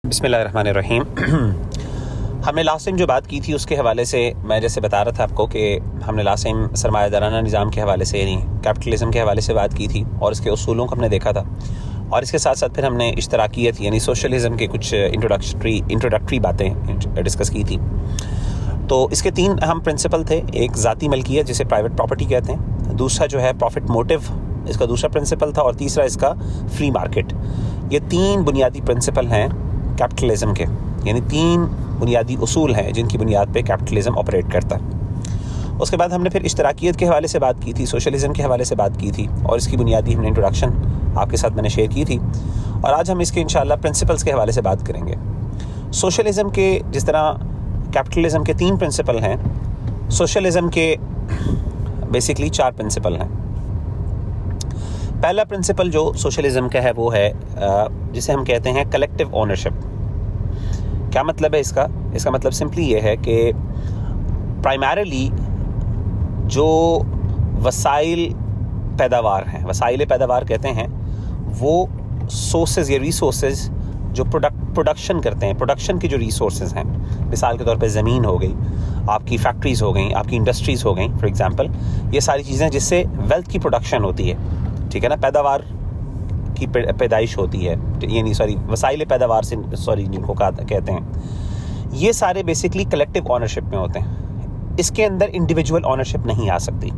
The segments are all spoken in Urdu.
بسم اللہ الرحمن الرحیم۔ ہم نے لاسٹ ٹائم جو بات کی تھی اس کے حوالے سے میں جیسے بتا رہا تھا آپ کو کہ ہم نے لاسٹ ٹائم سرمایہ دارانہ نظام کے حوالے سے یعنی کیپٹلزم کے حوالے سے بات کی تھی اور اس کے اصولوں کو ہم نے دیکھا تھا، اور اس کے ساتھ ساتھ پھر ہم نے اشتراکیت یعنی سوشلزم کے کچھ انٹروڈکٹری باتیں ڈسکس کی تھی۔ تو اس کے 3 اہم پرنسپل تھے، ایک ذاتی ملکیت جسے پرائیویٹ پراپرٹی کہتے ہیں، دوسرا جو ہے پروفٹ موٹیو اس کا دوسرا پرنسپل تھا، اور تیسرا اس کا فری مارکیٹ۔ یہ 3 بنیادی پرنسپل ہیں کیپٹلزم کے، یعنی 3 بنیادی اصول ہیں جن کی بنیاد پہ کیپٹلزم آپریٹ کرتا ہے۔ اس کے بعد ہم نے پھر اشتراکیت کے حوالے سے بات کی تھی، سوشلزم کے حوالے سے بات کی تھی، اور اس کی بنیادی ہم نے انٹروڈکشن آپ کے ساتھ میں نے شیئر کی تھی، اور آج ہم اس کے انشاءاللہ پرنسپلز کے حوالے سے بات کریں گے۔ سوشلزم کے جس طرح کیپٹلزم کے 3 پرنسپل ہیں، سوشلزم کے بیسکلی 4 پرنسپل ہیں۔ پہلا پرنسپل جو سوشلزم کا ہے وہ ہے جسے ہم کہتے ہیں کلیکٹیو اونرشپ۔ کیا مطلب ہے اس کا مطلب سمپلی یہ ہے کہ پرائمریلی جو وسائل پیداوار کہتے ہیں، وہ سورسز یا ریسورسز جو پروڈکشن کرتے ہیں، پروڈکشن کے جو ریسورسز ہیں، مثال کے طور پہ زمین ہو گئی، آپ کی فیکٹریز ہو گئیں، آپ کی انڈسٹریز ہو گئیں فار ایگزامپل، یہ ساری چیزیں جس سے ویلتھ کی پروڈکشن ہوتی ہے، ٹھیک ہے نا، پیداوار کی پیدائش ہوتی ہے، یعنی وسائل پیداوار سے جن کو کہتے ہیں، یہ سارے بیسکلی کلیکٹیو اونرشپ میں ہوتے ہیں۔ اس کے اندر انڈیویجول اونرشپ نہیں آ سکتی۔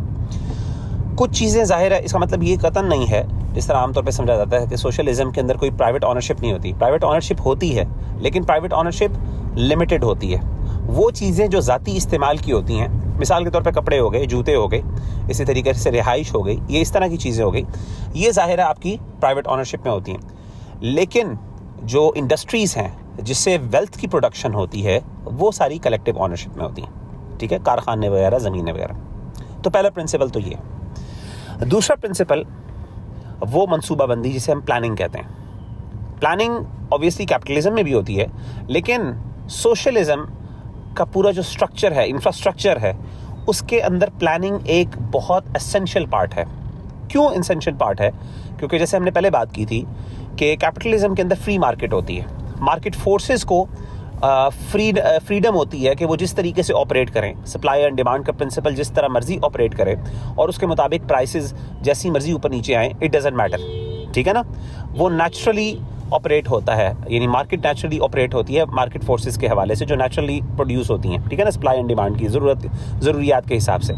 کچھ چیزیں ظاہر ہے، اس کا مطلب یہ قطعاً نہیں ہے جس طرح عام طور پہ سمجھا جاتا ہے کہ سوشلزم کے اندر کوئی پرائیویٹ اونرشپ نہیں ہوتی۔ پرائیویٹ اونرشپ ہوتی ہے، لیکن پرائیویٹ اونرشپ لمیٹڈ ہوتی ہے۔ وہ چیزیں جو ذاتی استعمال کی ہوتی ہیں، مثال کے طور پہ کپڑے ہو گئے، جوتے ہو گئے، اسی طریقے سے رہائش ہو گئی، یہ اس طرح کی چیزیں ہو گئی، یہ ظاہر ہے آپ کی پرائیویٹ اونرشپ میں ہوتی ہیں۔ لیکن جو انڈسٹریز ہیں جس سے ویلتھ کی پروڈکشن ہوتی ہے، وہ ساری کلیکٹیو اونرشپ میں ہوتی ہیں، ٹھیک ہے، کارخانے وغیرہ، زمینیں وغیرہ۔ تو پہلا پرنسپل تو یہ ہے۔ دوسرا پرنسپل وہ منصوبہ بندی جسے ہم پلاننگ کہتے ہیں۔ پلاننگ اوبویسلی کیپٹلزم میں بھی ہوتی ہے، لیکن سوشلزم کا پورا جو سٹرکچر ہے، انفراسٹرکچر ہے، اس کے اندر پلاننگ ایک بہت اسینشیل پارٹ ہے۔ کیوں اسینشیل پارٹ ہے؟ کیونکہ جیسے ہم نے پہلے بات کی تھی کہ کیپٹلزم کے اندر فری مارکیٹ ہوتی ہے، مارکیٹ فورسز کو فریڈم ہوتی ہے کہ وہ جس طریقے سے آپریٹ کریں، سپلائی اینڈ ڈیمانڈ کا پرنسپل جس طرح مرضی آپریٹ کرے، اور اس کے مطابق پرائسز جیسی مرضی اوپر نیچے آئیں، اٹ ڈزنٹ میٹر، ٹھیک ہے نا، وہ نیچرلی آپریٹ ہوتا ہے، یعنی مارکیٹ نیچرلی آپریٹ ہوتی ہے مارکیٹ فورسز کے حوالے سے جو نیچرلی پروڈیوس ہوتی ہیں، ٹھیک ہے نا، سپلائی اینڈ ڈیمانڈ کی ضروریات کے حساب سے۔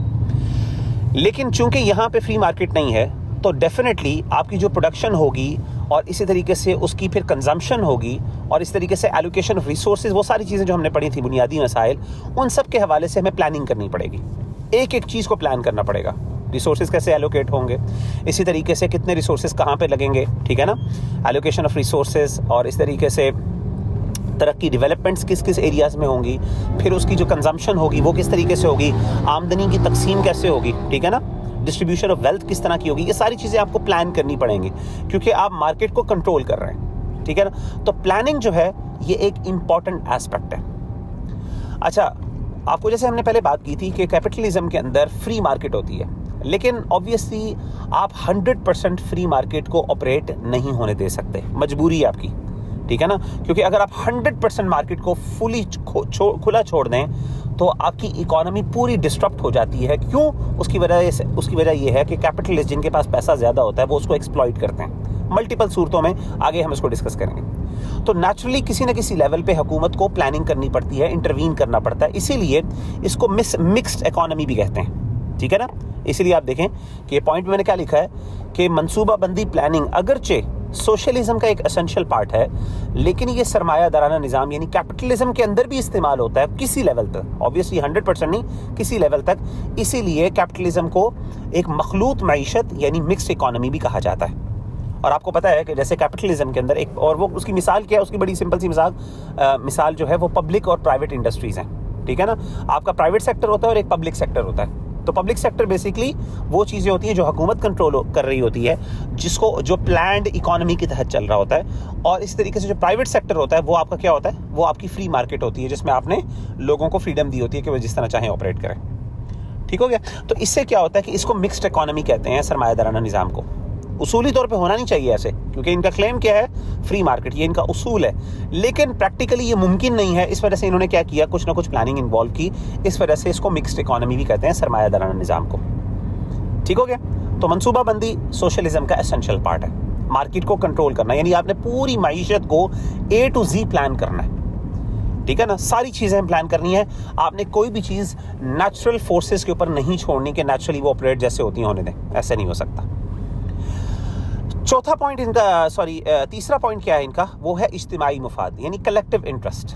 لیکن چونکہ یہاں پہ فری مارکیٹ نہیں ہے، تو ڈیفینیٹلی آپ کی جو پروڈکشن ہوگی اور اسی طریقے سے اس کی پھر کنزمپشن ہوگی، اور اس طریقے سے ایلوکیشن آف ریسورسز، وہ ساری چیزیں جو ہم نے پڑھی تھی بنیادی مسائل، ان سب کے حوالے سے ہمیں پلاننگ کرنی پڑے گی، ایک ایک چیز کو پلان کرنا پڑے گا۔ ریسورسز کیسے ایلوکیٹ ہوں گے، اسی طریقے سے کتنے ریسورسز کہاں پہ لگیں گے، ٹھیک ہے نا، ایلوکیشن آف ریسورسز، اور اس طریقے سے ترقی ڈیولپمنٹس کس ایریاز میں ہوں گی، پھر اس کی جو کنزمپشن ہوگی وہ کس طریقے سے ہوگی، آمدنی کی تقسیم کیسے ہوگی، ٹھیک ہے نا، ڈسٹریبیوشن آف ویلتھ کس طرح کی ہوگی، یہ ساری چیزیں آپ کو پلان کرنی پڑیں گی کیونکہ آپ مارکیٹ کو کنٹرول کر رہے ہیں، ٹھیک ہے نا۔ تو پلاننگ جو ہے یہ ایک امپورٹنٹ ایسپیکٹ ہے۔ اچھا، آپ کو جیسے ہم نے پہلے بات کی تھی کہ کیپٹلزم کے اندر فری مارکیٹ ہوتی ہے، لیکن آبویسلی آپ 100% فری مارکیٹ کو آپریٹ نہیں ہونے دے سکتے، مجبوری ہے آپ کی، ٹھیک ہے نا، کیونکہ اگر آپ 100% مارکیٹ کو فلی کھلا چھوڑ دیں تو آپ کی اکانومی پوری ڈسٹرپٹ ہو جاتی ہے۔ کیوں؟ اس کی وجہ یہ ہے کہ کیپٹلسٹ جن کے پاس پیسہ زیادہ ہوتا ہے وہ اس کو ایکسپلائٹ کرتے ہیں ملٹیپل صورتوں میں، آگے ہم اس کو ڈسکس کریں گے۔ تو نیچرلی کسی نہ کسی لیول پہ حکومت کو پلاننگ کرنی پڑتی ہے، انٹروین کرنا پڑتا ہے، اسی لیے اس کو مکسڈ اکانومی بھی کہتے ہیں، ٹھیک ہے نا۔ اسی لیے آپ دیکھیں کہ یہ پوائنٹ میں نے کیا لکھا ہے کہ منصوبہ بندی پلاننگ اگرچہ سوشلزم کا ایک اسینشیل پارٹ ہے، لیکن یہ سرمایہ دارانہ نظام یعنی کیپٹلزم کے اندر بھی استعمال ہوتا ہے کسی لیول تک، آبویسلی 100% نہیں، کسی لیول تک۔ اسی لیے کیپٹلزم کو ایک مخلوط معیشت یعنی مکسڈ اکانومی بھی کہا جاتا ہے۔ اور آپ کو پتہ ہے کہ جیسے کیپٹلزم کے اندر ایک، اور وہ اس کی مثال کیا ہے، اس کی بڑی سمپل سی مثال جو ہے وہ پبلک اور پرائیویٹ انڈسٹریز ہیں، ٹھیک ہے نا۔ آپ کا پرائیویٹ سیکٹر ہوتا ہے اور ایک پبلک سیکٹر ہوتا ہے۔ تو پبلک سیکٹر بیسکلی وہ چیزیں ہوتی ہیں جو حکومت کنٹرول کر رہی ہوتی ہے، جس کو جو پلانڈ اکانومی کے تحت چل رہا ہوتا ہے، اور اس طریقے سے جو پرائیویٹ سیکٹر ہوتا ہے وہ آپ کا کیا ہوتا ہے، وہ آپ کی فری مارکیٹ ہوتی ہے جس میں آپ نے لوگوں کو فریڈم دی ہوتی ہے کہ وہ جس طرح چاہیں آپریٹ کریں، ٹھیک ہو گیا۔ تو اس سے کیا ہوتا ہے کہ اس کو مکسڈ اکانومی کہتے ہیں سرمایہ دارانہ نظام کو۔ اصولی طور پہ ہونا نہیں چاہیے ایسے، کیونکہ ان کا کلیم کیا ہے؟ فری مارکیٹ، یہ ان کا اصول ہے، لیکن پریکٹیکلی یہ ممکن نہیں ہے. اس وجہ سے انہوں نے کیا کیا؟ کچھ نہ کچھ پلاننگ انوالو کی. اس وجہ سے اس کو مکسڈ اکانومی بھی کہتے ہیں، سرمایہ دارانہ نظام کو. ٹھیک ہو گیا؟ تو منصوبہ بندی سوشلزم کا اسینشیل پارٹ ہے. مارکیٹ کو کنٹرول کرنا، یعنی آپ نے پوری معیشت کو A to Z پلان کرنا ہے. ٹھیک ہے نا؟ ساری چیزیں پلان کرنی ہے. آپ نے کوئی بھی چیز نیچرل فورسز کے اوپر نہیں چھوڑنی کہ نیچرلی وہ آپریٹ جیسے ہوتی ہیں ہونے دیں، ایسے نہیں ہو سکتا. چوتھا پوائنٹ ان کا تیسرا پوائنٹ کیا ہے ان کا؟ وہ ہے اجتماعی مفاد، یعنی کلیکٹیو انٹرسٹ.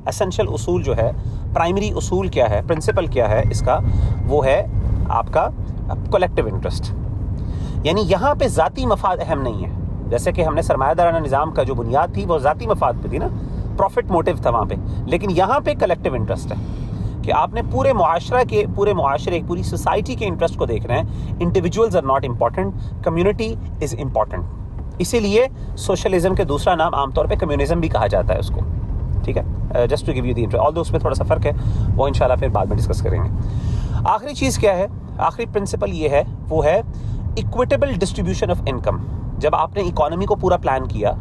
اسینشیل اصول جو ہے، پرائمری اصول کیا ہے، پرنسپل کیا ہے اس کا؟ وہ ہے آپ کا کلیکٹیو انٹرسٹ. یعنی یہاں پہ ذاتی مفاد اہم نہیں ہے. جیسے کہ ہم نے سرمایہ دارانہ نظام کا جو بنیاد تھی وہ ذاتی مفاد پہ تھی نا، پروفٹ موٹیو تھا وہاں پہ. لیکن یہاں پہ کلیکٹیو انٹرسٹ ہے کہ آپ نے پورے معاشرے پوری سوسائٹی کے انٹرسٹ کو دیکھ رہے ہیں. Individuals are not important, community is important. اسی لیے سوشلزم کے دوسرا نام عام طور پہ کمیونزم بھی کہا جاتا ہے اس کو. ٹھیک ہے، just to give you the intro, آل دو اس میں تھوڑا سا فرق ہے، وہ انشاءاللہ پھر بعد میں ڈسکس کریں گے. آخری چیز کیا ہے؟ آخری پرنسپل یہ ہے، وہ ہے ایکویٹیبل ڈسٹریبیوشن آف انکم. جب آپ نے اکانومی کو پورا پلان کیا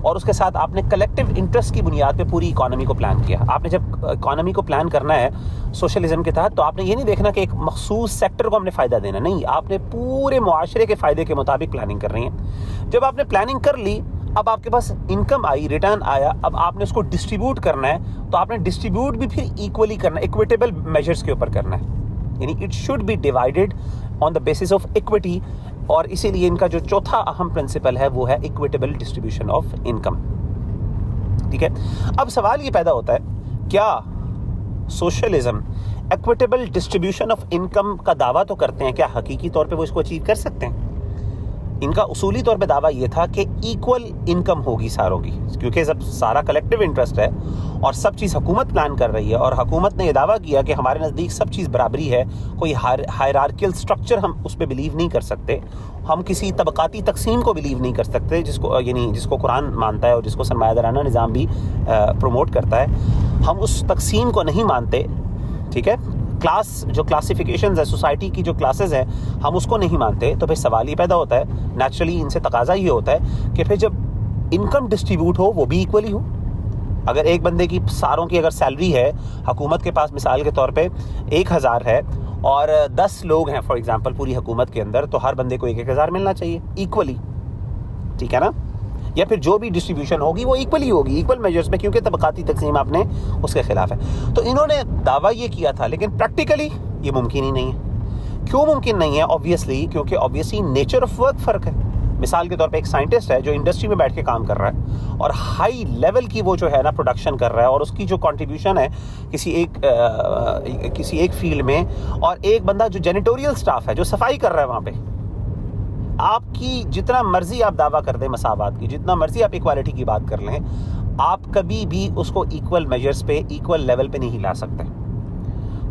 اور اس کے ساتھ آپ نے کلیکٹیو انٹرسٹ کی بنیاد پہ پوری اکانومی کو پلان کیا. آپ نے جب اکانومی کو پلان کرنا ہے سوشلزم کے تحت، تو آپ نے یہ نہیں دیکھنا کہ ایک مخصوص سیکٹر کو ہم نے فائدہ دینا، نہیں، آپ نے پورے معاشرے کے فائدے کے مطابق پلاننگ کر رہی ہیں. جب آپ نے پلاننگ کر لی، اب آپ کے پاس انکم آئی، ریٹرن آیا، اب آپ نے اس کو ڈسٹریبیوٹ کرنا ہے. تو آپ نے ڈسٹریبیوٹ بھی پھر ایکولی کرنا ہے، ایکویٹیبل میجرز کے اوپر کرنا ہے. یعنی it should be divided on the basis of equity. اور اسی لیے ان کا جو چوتھا اہم پرنسپل ہے وہ ہے ایکویٹیبل ڈسٹریبیوشن آف انکم. ٹھیک ہے، اب سوال یہ پیدا ہوتا ہے، کیا socialism equitable distribution of income کا دعویٰ تو کرتے ہیں، کیا حقیقی طور پہ وہ اس کو اچیو کر سکتے ہیں؟ ان کا اصولی طور پہ دعویٰ یہ تھا کہ ایکول انکم ہوگی ساروں کی، کیونکہ جب سارا کلیکٹیو انٹرسٹ ہے اور سب چیز حکومت پلان کر رہی ہے، اور حکومت نے یہ دعویٰ کیا کہ ہمارے نزدیک سب چیز برابری ہے، کوئی ہائرارکیل سٹرکچر ہم اس پہ بلیو نہیں کر سکتے، ہم کسی طبقاتی تقسیم کو بلیو نہیں کر سکتے، جس کو قرآن مانتا ہے اور جس کو سرمایہ دارانہ نظام بھی پروموٹ کرتا ہے، ہم اس تقسیم کو نہیں مانتے. ٹھیک ہے، جو کلاسیفیکیشنز ہے، سوسائٹی کی جو کلاسز ہیں، ہم اس کو نہیں مانتے. تو پھر سوال یہ پیدا ہوتا ہے، نیچرلی ان سے تقاضا یہ ہوتا ہے کہ پھر جب انکم ڈسٹریبیوٹ ہو وہ بھی ایکولی ہو. اگر ایک بندے کی ساروں کی اگر سیلری ہے، حکومت کے پاس مثال کے طور پہ 1000 ہے اور 10 لوگ ہیں فار ایگزامپل پوری حکومت کے اندر، تو ہر بندے کو 1000 ملنا چاہیے ایکولی. ٹھیک ہے نا؟ یا پھر جو بھی ڈسٹریبیوشن ہوگی وہ ایکولی ہوگی، ایکول میجرز میں، کیونکہ طبقاتی تقسیم آپ نے اس کے خلاف ہے. تو انہوں نے دعویٰ یہ کیا تھا، لیکن پریکٹیکلی یہ ممکن ہی نہیں ہے. کیوں ممکن نہیں ہے؟ آبویسلی کیونکہ آبویسلی نیچر آف ورک فرق ہے. مثال کے طور پہ ایک سائنٹسٹ ہے جو انڈسٹری میں بیٹھ کے کام کر رہا ہے اور ہائی لیول کی وہ جو ہے نا پروڈکشن کر رہا ہے، اور اس کی جو کنٹریبیوشن ہے کسی ایک فیلڈ میں، اور ایک بندہ جو جینیٹوریل سٹاف ہے جو صفائی کر رہا ہے وہاں پہ، آپ کی جتنا مرضی آپ دعویٰ کر دیں مساوات کی، جتنا مرضی آپ ایکوالٹی کی بات کر لیں، آپ کبھی بھی اس کو ایکول میجرز پہ، ایکول لیول پہ نہیں لا سکتے.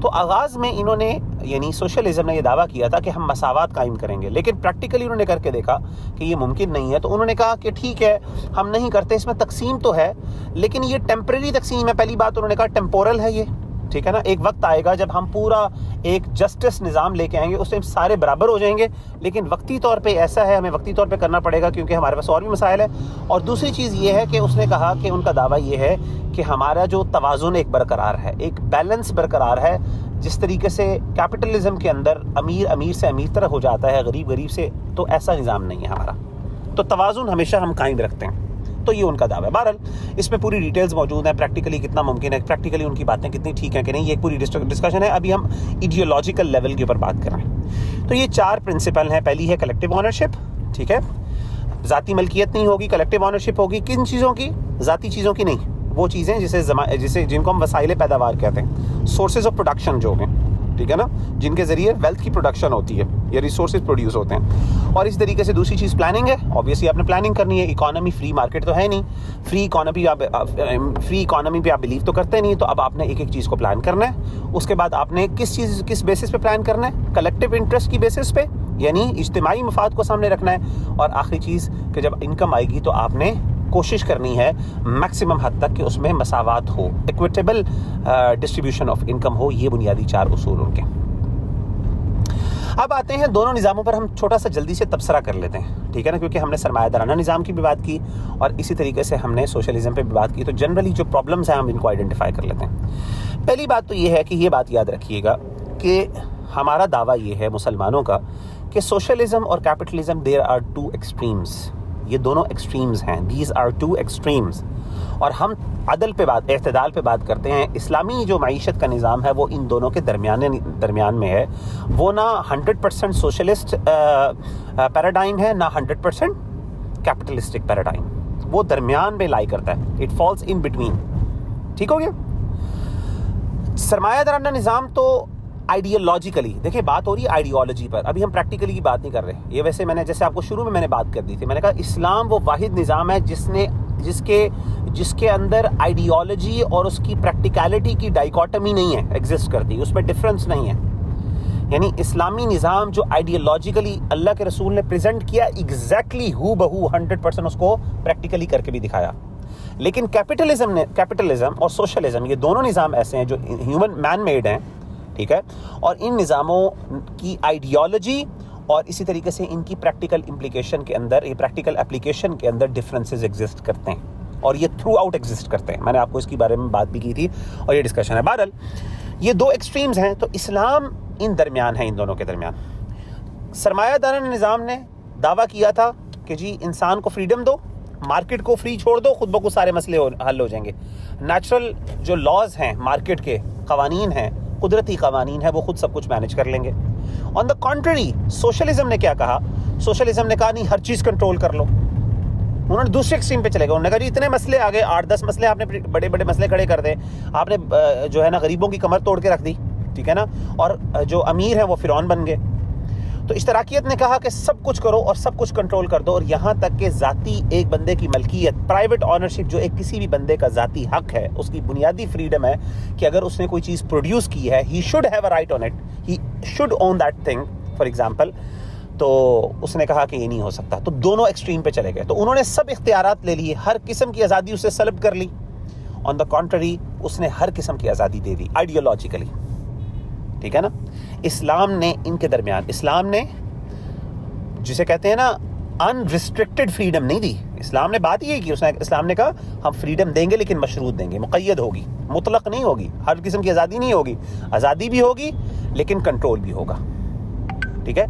تو آغاز میں انہوں نے، یعنی سوشلزم نے یہ دعویٰ کیا تھا کہ ہم مساوات قائم کریں گے، لیکن پریکٹیکلی انہوں نے کر کے دیکھا کہ یہ ممکن نہیں ہے. تو انہوں نے کہا کہ ٹھیک ہے ہم نہیں کرتے، اس میں تقسیم تو ہے لیکن یہ ٹیمپریری تقسیم ہے. پہلی بات انہوں نے کہا ٹیمپورل ہے یہ. ٹھیک ہے نا؟ ایک وقت آئے گا جب ہم پورا ایک جسٹس نظام لے کے آئیں گے، اس ٹائم سارے برابر ہو جائیں گے، لیکن وقتی طور پہ ایسا ہے، ہمیں وقتی طور پہ کرنا پڑے گا کیونکہ ہمارے پاس اور بھی مسائل ہیں. اور دوسری چیز یہ ہے کہ اس نے کہا کہ ان کا دعویٰ یہ ہے کہ ہمارا جو توازن ایک برقرار ہے، ایک بیلنس برقرار ہے. جس طریقے سے کیپٹلزم کے اندر امیر سے امیر طرح ہو جاتا ہے، غریب سے، تو ایسا نظام نہیں ہے ہمارا. تو توازن ہمیشہ ہم قائم رکھتے ہیں. تو یہ ان کا دعویٰ ہے. بہرحال اس میں پوری ڈیٹیلز موجود ہیں، پریکٹیکلی کتنا ممکن ہے، پریکٹیکلی ان کی باتیں کتنی ٹھیک ہیں کہ نہیں، یہ ایک پوری ڈسکشن ہے. ابھی ہم ایڈیولوجیکل لیول کے اوپر بات کر رہے ہیں. تو یہ 4 پرنسپل ہیں. پہلی ہے کلیکٹیو آنرشپ. ٹھیک ہے، ذاتی ملکیت نہیں ہوگی، کلیکٹیو آنرشپ ہوگی. کن چیزوں کی؟ ذاتی چیزوں کی نہیں، وہ چیزیں جن کو ہم وسائل پیداوار کہتے ہیں، سورسز آف پروڈکشن جو ہیں. ٹھیک ہے نا؟ جن کے ذریعے ویلتھ کی پروڈکشن ہوتی ہے یا ریسورسز پروڈیوس ہوتے ہیں. اور اس طریقے سے دوسری چیز پلاننگ ہے. آبویسلی آپ نے پلاننگ کرنی ہے. اکانومی فری مارکیٹ تو ہے نہیں، فری اکانومی پہ آپ بلیو تو کرتے نہیں. تو اب آپ نے ایک ایک چیز کو پلان کرنا ہے. اس کے بعد آپ نے کس بیسس پہ پلان کرنا ہے؟ کلیکٹیو انٹرسٹ کی بیسس پہ، یعنی اجتماعی مفاد کو سامنے رکھنا ہے. اور آخری چیز کہ جب انکم آئے گی تو آپ نے کوشش کرنی ہے میکسیمم حد تک کہ اس میں مساوات ہو، ایکویٹیبل ڈسٹریبیوشن آف انکم ہو. یہ بنیادی 4 اصول ان کے. اب آتے ہیں دونوں نظاموں پر ہم چھوٹا سا جلدی سے تبصرہ کر لیتے ہیں، ٹھیک ہے نا، کیونکہ ہم نے سرمایہ دارانہ نظام کی بھی بات کی اور اسی طریقے سے ہم نے سوشلزم پہ بھی بات کی، تو جنرلی جو پرابلمز ہیں ہم ان کو آئیڈینٹیفائی کر لیتے ہیں۔ پہلی بات تو یہ ہے کہ یہ بات یاد رکھیے گا کہ ہمارا دعویٰ یہ ہے مسلمانوں کا کہ سوشلزم اور capitalism there are two extremes, یہ دونوں ایکسٹریمز ہیں، دیز آر ٹو ایکسٹریمز، اور ہم عدل پہ بات، اعتدال پہ بات کرتے ہیں۔ اسلامی جو معیشت کا نظام ہے وہ ان دونوں کے درمیان میں ہے، وہ نہ 100% سوشلسٹ پیراڈائم ہے، نہ 100% کیپٹلسٹک پیراڈائم، وہ درمیان میں لائی کرتا ہے، اٹ فالز ان بٹوین، ٹھیک ہو گیا۔ سرمایہ دارانہ نظام تو آئیڈیالوجیکلی، دیکھیں بات ہو رہی ہے آئیڈیالوجی پر، ابھی ہم پریکٹیکلی کی بات نہیں کر رہے، یہ ویسے میں نے جیسے آپ کو شروع میں نے بات کر دی تھی، میں نے کہا اسلام وہ واحد نظام ہے جس کے اندر آئیڈیالوجی اور اس کی پریکٹیکلٹی کی ڈائیکاٹمی نہیں ہے، ایگزسٹ کرتی، اس میں ڈفرنس نہیں ہے۔ یعنی اسلامی نظام جو آئیڈیالوجیکلی اللہ کے رسول نے پریزنٹ کیا، ایگزیکٹلی ہو بہو 100% اس کو پریکٹیکلی کر کے بھی دکھایا۔ لیکن کیپٹلزم اور سوشلزم یہ دونوں نظام ایسے ہیں جو ہیومن مین میڈ ہیں، ٹھیک ہے، اور ان نظاموں کی آئیڈیالوجی اور اسی طریقے سے ان کی پریکٹیکل امپلیکیشن کے اندر، یہ پریکٹیکل اپلیکیشن کے اندر ڈفرینسز ایگزسٹ کرتے ہیں اور یہ تھرو آؤٹ ایگزسٹ کرتے ہیں۔ میں نے آپ کو اس کے بارے میں بات بھی کی تھی اور یہ ڈسکشن ہے۔ بہرحال یہ دو ایکسٹریمز ہیں، تو اسلام ان درمیان ہے، ان دونوں کے درمیان۔ سرمایہ دارانہ نظام نے دعویٰ کیا تھا کہ جی انسان کو فریڈم دو، مارکیٹ کو فری چھوڑ دو، خود بخود سارے مسئلے حل ہو جائیں گے، نیچرل جو لاز ہیں، مارکیٹ کے قوانین ہیں، قدرتی قوانین ہیں، وہ خود سب کچھ مینج کر لیں گے۔ آن دا کنٹری سوشلزم نے کیا کہا؟ سوشلزم نے کہا نہیں، ہر چیز کنٹرول کر لو۔ انہوں نے دوسرے ایکسٹریم پہ چلے گئے، انہوں نے کہا جی اتنے مسئلے آ گئے، 8-10 مسئلے آپ نے بڑے بڑے مسئلے کھڑے کر دے، آپ نے جو ہے نا غریبوں کی کمر توڑ کے رکھ دی، ٹھیک ہے نا، اور جو امیر ہیں وہ فرعون بن گئے۔ تو اشتراکیت نے کہا کہ سب کچھ کرو اور سب کچھ کنٹرول کر دو، اور یہاں تک کہ ذاتی ایک بندے کی ملکیت، پرائیویٹ آنرشپ جو ایک کسی بھی بندے کا ذاتی حق ہے، اس کی بنیادی فریڈم ہے کہ اگر اس نے کوئی چیز پروڈیوس کی ہے، he should have a right on it, he should own that thing, for example, تو اس نے کہا کہ یہ نہیں ہو سکتا۔ تو دونوں ایکسٹریم پہ چلے گئے، تو انہوں نے سب اختیارات لے لیے، ہر قسم کی آزادی اسے سلب کر لی۔ آن دا کنٹری اس نے ہر قسم کی آزادی دے دی آئیڈیالوجیکلی، ٹھیک ہے نا۔ اسلام نے ان کے درمیان، اسلام نے جسے کہتے ہیں نا ان ریسٹرکٹڈ فریڈم نہیں دی، اسلام نے بات یہ کی، اسلام نے کہا ہم فریڈم دیں گے لیکن مشروط دیں گے، مقید ہوگی، مطلق نہیں ہوگی، ہر قسم کی آزادی نہیں ہوگی، آزادی بھی ہوگی لیکن کنٹرول بھی ہوگا، ٹھیک ہے،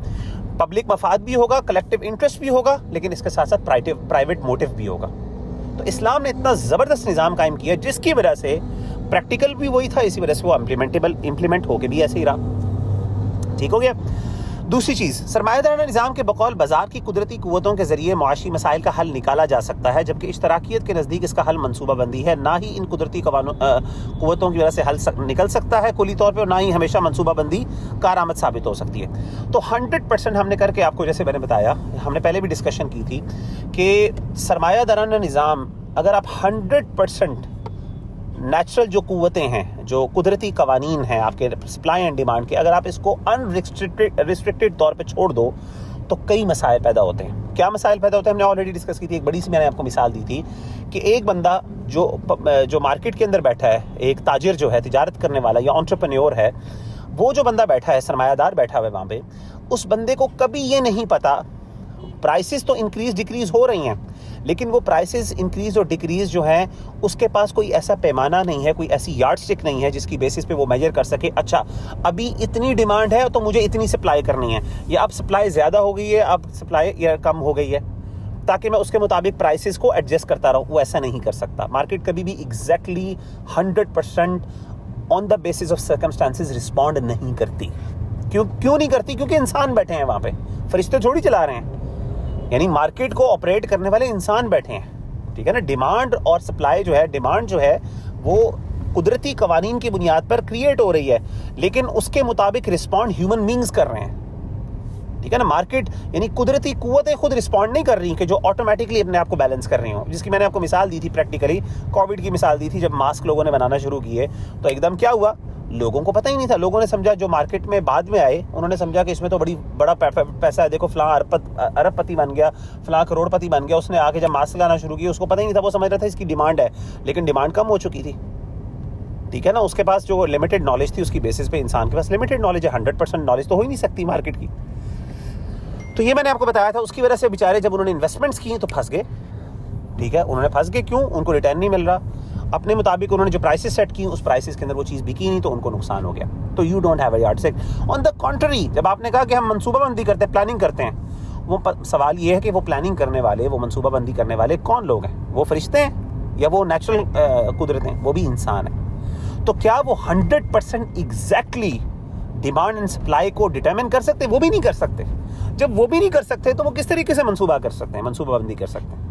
پبلک مفاد بھی ہوگا، کلیکٹیو انٹرسٹ بھی ہوگا، لیکن اس کے ساتھ ساتھ پرائیویٹ موٹیو بھی ہوگا۔ تو اسلام نے اتنا زبردست نظام قائم کیا جس کی وجہ سے پریکٹیکل بھی وہی تھا، اسی وجہ سے وہ امپلیمنٹ ہو کے بھی ایسے ہی رہا، ٹھیک ہو گیا۔ دوسری چیز، سرمایہ دارانہ نظام کے بقول بازار کی قدرتی قوتوں کے ذریعے معاشی مسائل کا حل نکالا جا سکتا ہے، جبکہ اشتراکیت کے نزدیک اس کا حل منصوبہ بندی ہے، نہ ہی ان قدرتی قوتوں کی وجہ سے حل نکل سکتا ہے کلی طور پہ، اور نہ ہی ہمیشہ منصوبہ بندی کارآمد ثابت ہو سکتی ہے۔ تو 100% ہم نے کر کے آپ کو، جیسے میں نے بتایا، ہم نے پہلے بھی ڈسکشن کی تھی کہ سرمایہ دارانہ نظام اگر آپ 100% نیچرل جو قوتیں ہیں، جو قدرتی قوانین ہیں آپ کے سپلائی اینڈ ڈیمانڈ کے، اگر آپ اس کو ریسٹرکٹڈ طور پہ چھوڑ دو تو کئی مسائل پیدا ہوتے ہیں۔ کیا مسائل پیدا ہوتے ہیں؟ ہم نے آلریڈی ڈسکس کی تھی، ایک بڑی سی میں نے آپ کو مثال دی تھی کہ ایک بندہ جو مارکیٹ کے اندر بیٹھا ہے، ایک تاجر جو ہے، تجارت کرنے والا یا انٹرپرینیور ہے، وہ جو بندہ بیٹھا ہے، سرمایہ دار بیٹھا ہوا ہے وہاں پہ، اس بندے کو کبھی یہ نہیں پتا، پرائسز تو انکریز ڈیکریز ہو رہی ہیں، لیکن وہ پرائسز انکریز اور ڈیکریز جو ہیں اس کے پاس کوئی ایسا پیمانہ نہیں ہے، کوئی ایسی یارڈ سٹک نہیں ہے جس کی بیسس پہ وہ میجر کر سکے، اچھا ابھی اتنی ڈیمانڈ ہے تو مجھے اتنی سپلائی کرنی ہے، یا اب سپلائی زیادہ ہو گئی ہے، اب سپلائی یا کم ہو گئی ہے، تاکہ میں اس کے مطابق پرائسز کو ایڈجسٹ کرتا رہوں۔ وہ ایسا نہیں کر سکتا۔ مارکیٹ کبھی بھی exactly 100% on the basis of circumstances respond نہیں کرتی۔ کیوں نہیں کرتی؟ کیونکہ انسان بیٹھے ہیں وہاں پہ، فرشتے تھوڑی چلا رہے ہیں، یعنی مارکیٹ کو آپریٹ کرنے والے انسان بیٹھے ہیں، ٹھیک ہے نا۔ ڈیمانڈ اور سپلائی جو ہے، ڈیمانڈ جو ہے وہ قدرتی قوانین کی بنیاد پر کریٹ ہو رہی ہے، لیکن اس کے مطابق رسپونڈ ہیومن بینگز کر رہے ہیں، ٹھیک ہے نا۔ مارکیٹ یعنی قدرتی قوتیں خود رسپونڈ نہیں کر رہی کہ جو آٹومیٹکلی اپنے آپ کو بیلنس کر رہی ہوں، جس کی میں نے آپ کو مثال دی تھی پریکٹیکلی، کووڈ کی مثال دی تھی۔ جب ماسک لوگوں نے بنانا شروع کیے تو ایک دم کیا ہوا، لوگوں کو پتہ ہی نہیں تھا، لوگوں نے سمجھا، جو مارکیٹ میں بعد میں آئے انہوں نے سمجھا کہ اس میں تو بڑا پیسہ ہے، دیکھو فلاں ارب پتی بن گیا، فلاں کروڑ پتی بن گیا، اس نے آ کے جب ماسک لانا شروع کیا اس کو پتہ ہی نہیں تھا، وہ سمجھ رہا تھا اس کی ڈیمانڈ ہے، لیکن ڈیمانڈ کم ہو چکی تھی، ٹھیک ہے نا. اس کے پاس جو لمیٹڈ نالج تھی اس کی بیسس پہ انسان کے پاس لمیٹڈ نالج ہے, 100% نالج تو ہو ہی نہیں سکتی مارکیٹ کی. تو یہ میں نے آپ کو بتایا تھا. اس کی وجہ سے بیچارے جب انہوں نے انویسٹمنٹس کی تو پھنس گئے. ٹھیک ہے, انہوں نے پھنس گئے. کیوں؟ ان کو ریٹرن نہیں مل رہا. اپنے مطابق انہوں نے جو پرائسز سیٹ کی اس پرائسز کے اندر وہ چیز بکی نہیں تو ان کو نقصان ہو گیا. تو you don't have a yardstick. On the country, جب آپ نے کہا کہ ہم منصوبہ بندی کرتے ہیں, پلاننگ کرتے ہیں, وہ سوال یہ ہے کہ وہ پلاننگ کرنے والے, وہ منصوبہ بندی کرنے والے کون لوگ ہیں؟ وہ فرشتے ہیں یا وہ نیچرل قدرتیں؟ وہ بھی انسان ہیں. تو کیا وہ 100% ایگزیکٹلی ڈیمانڈ اینڈ سپلائی کو ڈٹرمن کر سکتے؟ وہ بھی نہیں کر سکتے. جب وہ بھی نہیں کر سکتے تو وہ کس طریقے سے منصوبہ کر سکتے ہیں, منصوبہ بندی کر سکتے ہیں؟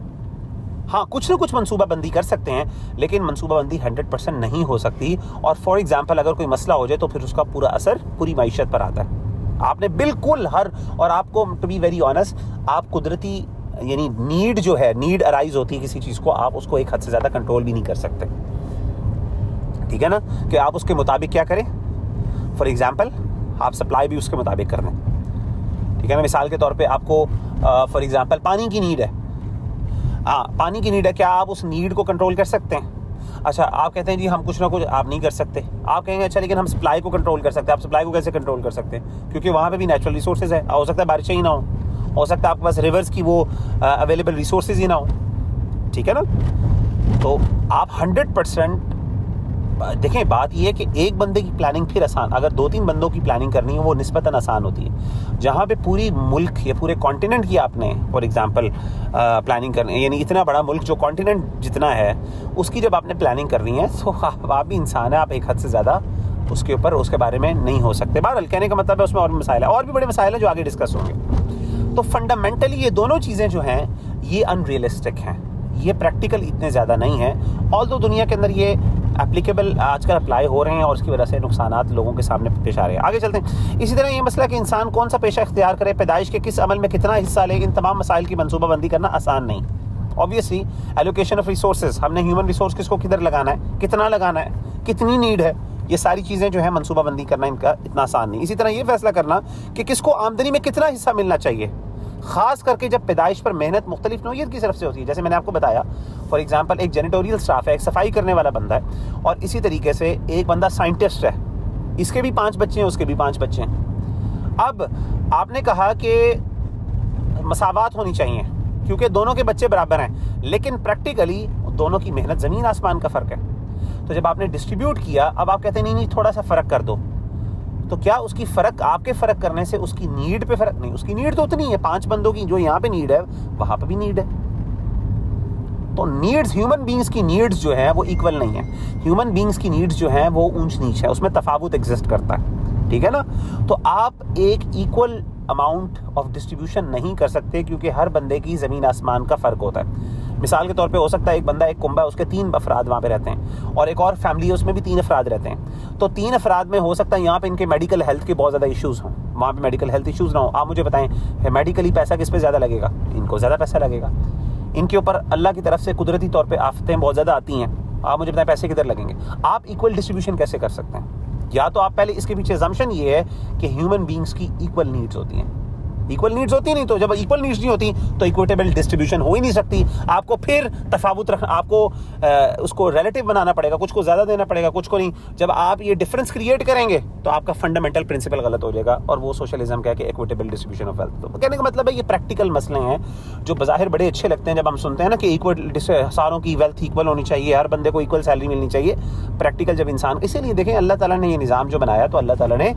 ہاں, کچھ نہ کچھ منصوبہ بندی کر سکتے ہیں, لیکن منصوبہ بندی 100% نہیں ہو سکتی. اور فار ایگزامپل اگر کوئی مسئلہ ہو جائے تو پھر اس کا پورا اثر پوری معیشت پر آتا ہے. آپ نے بالکل اور آپ کو ٹو بی ویری آنیسٹ, آپ قدرتی یعنی نیڈ جو ہے, نیڈ ارائز ہوتی ہے کسی چیز کو, آپ اس کو ایک حد سے زیادہ کنٹرول بھی نہیں کر سکتے. ٹھیک ہے نا, کہ آپ اس کے مطابق کیا کریں. فار ایگزامپل آپ سپلائی بھی اس کے مطابق کر دیں. ٹھیک ہے نا, مثال کے طور پہ آپ کو فار ایگزامپل پانی کی نیڈ ہے. ہاں, پانی کی نیڈ ہے, کیا آپ اس نیڈ کو کنٹرول کر سکتے ہیں؟ اچھا, آپ کہتے ہیں جی ہم کچھ نہ کچھ آپ نہیں کر سکتے. آپ کہیں گے اچھا لیکن ہم سپلائی کو کنٹرول کر سکتے ہیں. آپ سپلائی کو کیسے کنٹرول کر سکتے ہیں؟ کیونکہ وہاں پہ بھی نیچرل ریسورسز ہے. ہو سکتا ہے بارشیں ہی نہ ہو سکتا ہے آپ کے پاس ریورز کی وہ اویلیبل ریسورسز ہی نہ ہو. ٹھیک ہے نا, تو آپ 100% دیکھیں, بات یہ ہے کہ ایک بندے کی پلاننگ پھر آسان, اگر 2-3 بندوں کی پلاننگ کرنی ہے وہ نسبتاً آسان ہوتی ہے. جہاں پہ پوری ملک یا پورے کانٹیننٹ کی آپ نے فار ایگزامپل پلاننگ کرنی ہے, یعنی اتنا بڑا ملک جو کانٹیننٹ جتنا ہے اس کی جب آپ نے پلاننگ کرنی ہے تو آپ بھی انسان ہیں, آپ ایک حد سے زیادہ اس کے اوپر اس کے بارے میں نہیں ہو سکتے. بہرحال کہنے کا مطلب ہے اس میں اور بھی مسائل ہیں, اور بھی بڑے مسائل ہیں جو آگے ڈسکس ہوں گے. تو فنڈامنٹلی یہ دونوں چیزیں جو ہیں یہ ان ریئلسٹک ہیں, یہ پریکٹیکل اتنے زیادہ نہیں ہیں. آلدو دنیا کے اندر یہ اپلیکیبل آج کل اپلائی ہو رہے ہیں اور اس کی وجہ سے نقصانات لوگوں کے سامنے پیش آ رہے ہیں. آگے چلتے ہیں. اسی طرح یہ مسئلہ کہ انسان کون سا پیشہ اختیار کرے, پیدائش کے کس عمل میں کتنا حصہ لے, ان تمام مسائل کی منصوبہ بندی کرنا آسان نہیں. obviously ایلوکیشن آف ریسورسز, ہم نے ہیومن ریسورس کس کو کدھر لگانا ہے, کتنا لگانا ہے, کتنی نیڈ ہے, یہ ساری چیزیں جو ہیں منصوبہ بندی کرنا ان کا اتنا آسان نہیں. اسی طرح یہ فیصلہ کرنا کہ کس کو آمدنی میں کتنا حصہ ملنا چاہیے, خاص کر کے جب پیدائش پر محنت مختلف نوعیت کی طرف سے ہوتی ہے. جیسے میں نے آپ کو بتایا فار ایگزامپل ایک جینیٹوریل سٹاف ہے, ایک صفائی کرنے والا بندہ ہے, اور اسی طریقے سے ایک بندہ سائنٹسٹ ہے, اس کے بھی 5 بچے ہیں, اس کے بھی 5 بچے ہیں. اب آپ نے کہا کہ مساوات ہونی چاہیے کیونکہ دونوں کے بچے برابر ہیں, لیکن پریکٹیکلی دونوں کی محنت زمین آسمان کا فرق ہے. تو جب آپ نے ڈسٹریبیوٹ کیا, اب آپ کہتے ہیں نہیں تھوڑا سا فرق کر دو, تو کیا اس کی فرق, آپ کے فرق کرنے سے اس کی نیڈ پہ فرق نہیں؟ اس کی نیڈ تو اتنی ہے, 5 بندوں کی جو یہاں پہ نیڈ ہے وہاں پہ بھی نیڈ ہے. تو نیڈز, ہیومن بینگز کی نیڈز جو ہیں وہ ایکول نہیں ہیں. ہیومن بینگز کی نیڈز جو ہیں وہ اونچ نیچ ہے, اس میں تفاوت ایگزسٹ کرتا ہے. ٹھیک ہے نا, تو آپ ایک ایکول اماؤنٹ آف ڈسٹریبیوشن نہیں کر سکتے کیونکہ ہر بندے کی زمین آسمان کا فرق ہوتا ہے. مثال کے طور پہ ہو سکتا ہے ایک بندہ ایک کنبہ ہے, اس کے 3 افراد وہاں پہ رہتے ہیں, اور ایک اور فیملی ہے اس میں بھی 3 افراد رہتے ہیں. تو 3 افراد میں ہو سکتا ہے یہاں پہ ان کے میڈیکل ہیلتھ کے بہت زیادہ ایشوز ہوں, وہاں پہ میڈیکل ہیلتھ ایشوز نہ ہوں. آپ مجھے بتائیں میڈیکلی پیسہ کس پہ زیادہ لگے گا؟ ان کو زیادہ پیسہ لگے گا. ان کے اوپر اللہ کی طرف سے قدرتی طور پہ آفتیں بہت زیادہ آتی ہیں, آپ مجھے بتائیں پیسے کدھر لگیں گے؟ آپ ایکول ڈسٹریبیوشن کیسے کر سکتے ہیں؟ یا تو آپ پہلے اس کے پیچھے assumption یہ ہے کہ ہیومن بینگز کی ایکول نیڈز ہوتی ہیں. ایکول نیڈز ہوتی نہیں, تو جب ایکول نیڈز نہیں ہوتی تو ایکویٹیبل ڈسٹریبیوشن ہو ہی نہیں سکتی. آپ کو پھر تفاوت رکھنا, آپ کو اس کو ریلیٹیو بنانا پڑے گا, کچھ کو زیادہ دینا پڑے گا, کچھ کو نہیں. جب آپ یہ ڈفرینس کریٹ کریں گے تو آپ کا فنڈامنٹل پرنسپل غلط ہو جائے گا, اور وہ سوشلزم کا ہے کہ ایکویٹیبل ڈسٹریبیوشن آف ویلتھ. تو کہنے کا مطلب ہے یہ پریکٹیکل مسئلے ہیں جو بظاہر بڑے اچھے لگتے ہیں جب ہم سنتے ہیں نا کہ ساروں کی ویلتھ ایکول ہونی چاہیے, ہر بندے کو ایکول سیلری ملنی چاہیے. پریکٹیکل جب انسان, اسی لیے دیکھیں اللہ تعالیٰ نے یہ نظام جو بنایا تو اللہ تعالیٰ نے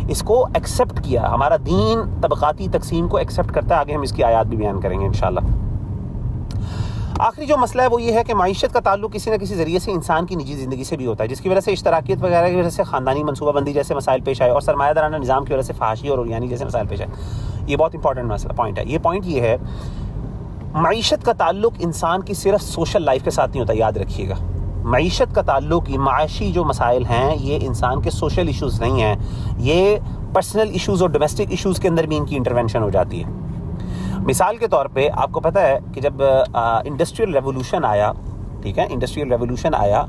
اس کو ایکسیپٹ کیا. ہمارا دین طبقاتی تقسیم کو ایکسیپٹ کرتا ہے, آگے ہم اس کی آیات بھی بیان کریں گے انشاءاللہ. آخری جو مسئلہ ہے وہ یہ ہے کہ معیشت کا تعلق کسی نہ کسی ذریعے سے انسان کی نجی زندگی سے بھی ہوتا ہے, جس کی وجہ سے اشتراکیت وغیرہ کی وجہ سے خاندانی منصوبہ بندی جیسے مسائل پیش آئے, اور سرمایہ دارانہ نظام کی وجہ سے فحاشی اور عریانی جیسے مسائل پیش آئے. یہ بہت امپورٹنٹ مسئلہ پوائنٹ ہے. یہ پوائنٹ یہ ہے, معیشت کا تعلق انسان کی صرف سوشل لائف کے ساتھ نہیں ہوتا, یاد رکھیے گا. معیشت کا تعلق, معاشی جو مسائل ہیں یہ انسان کے سوشل ایشوز نہیں ہیں, یہ پرسنل ایشوز اور ڈومیسٹک ایشوز کے اندر بھی ان کی انٹرونشن ہو جاتی ہے. مثال کے طور پہ آپ کو پتہ ہے کہ جب انڈسٹریل ریولوشن آیا, ٹھیک ہے, انڈسٹریل ریولوشن آیا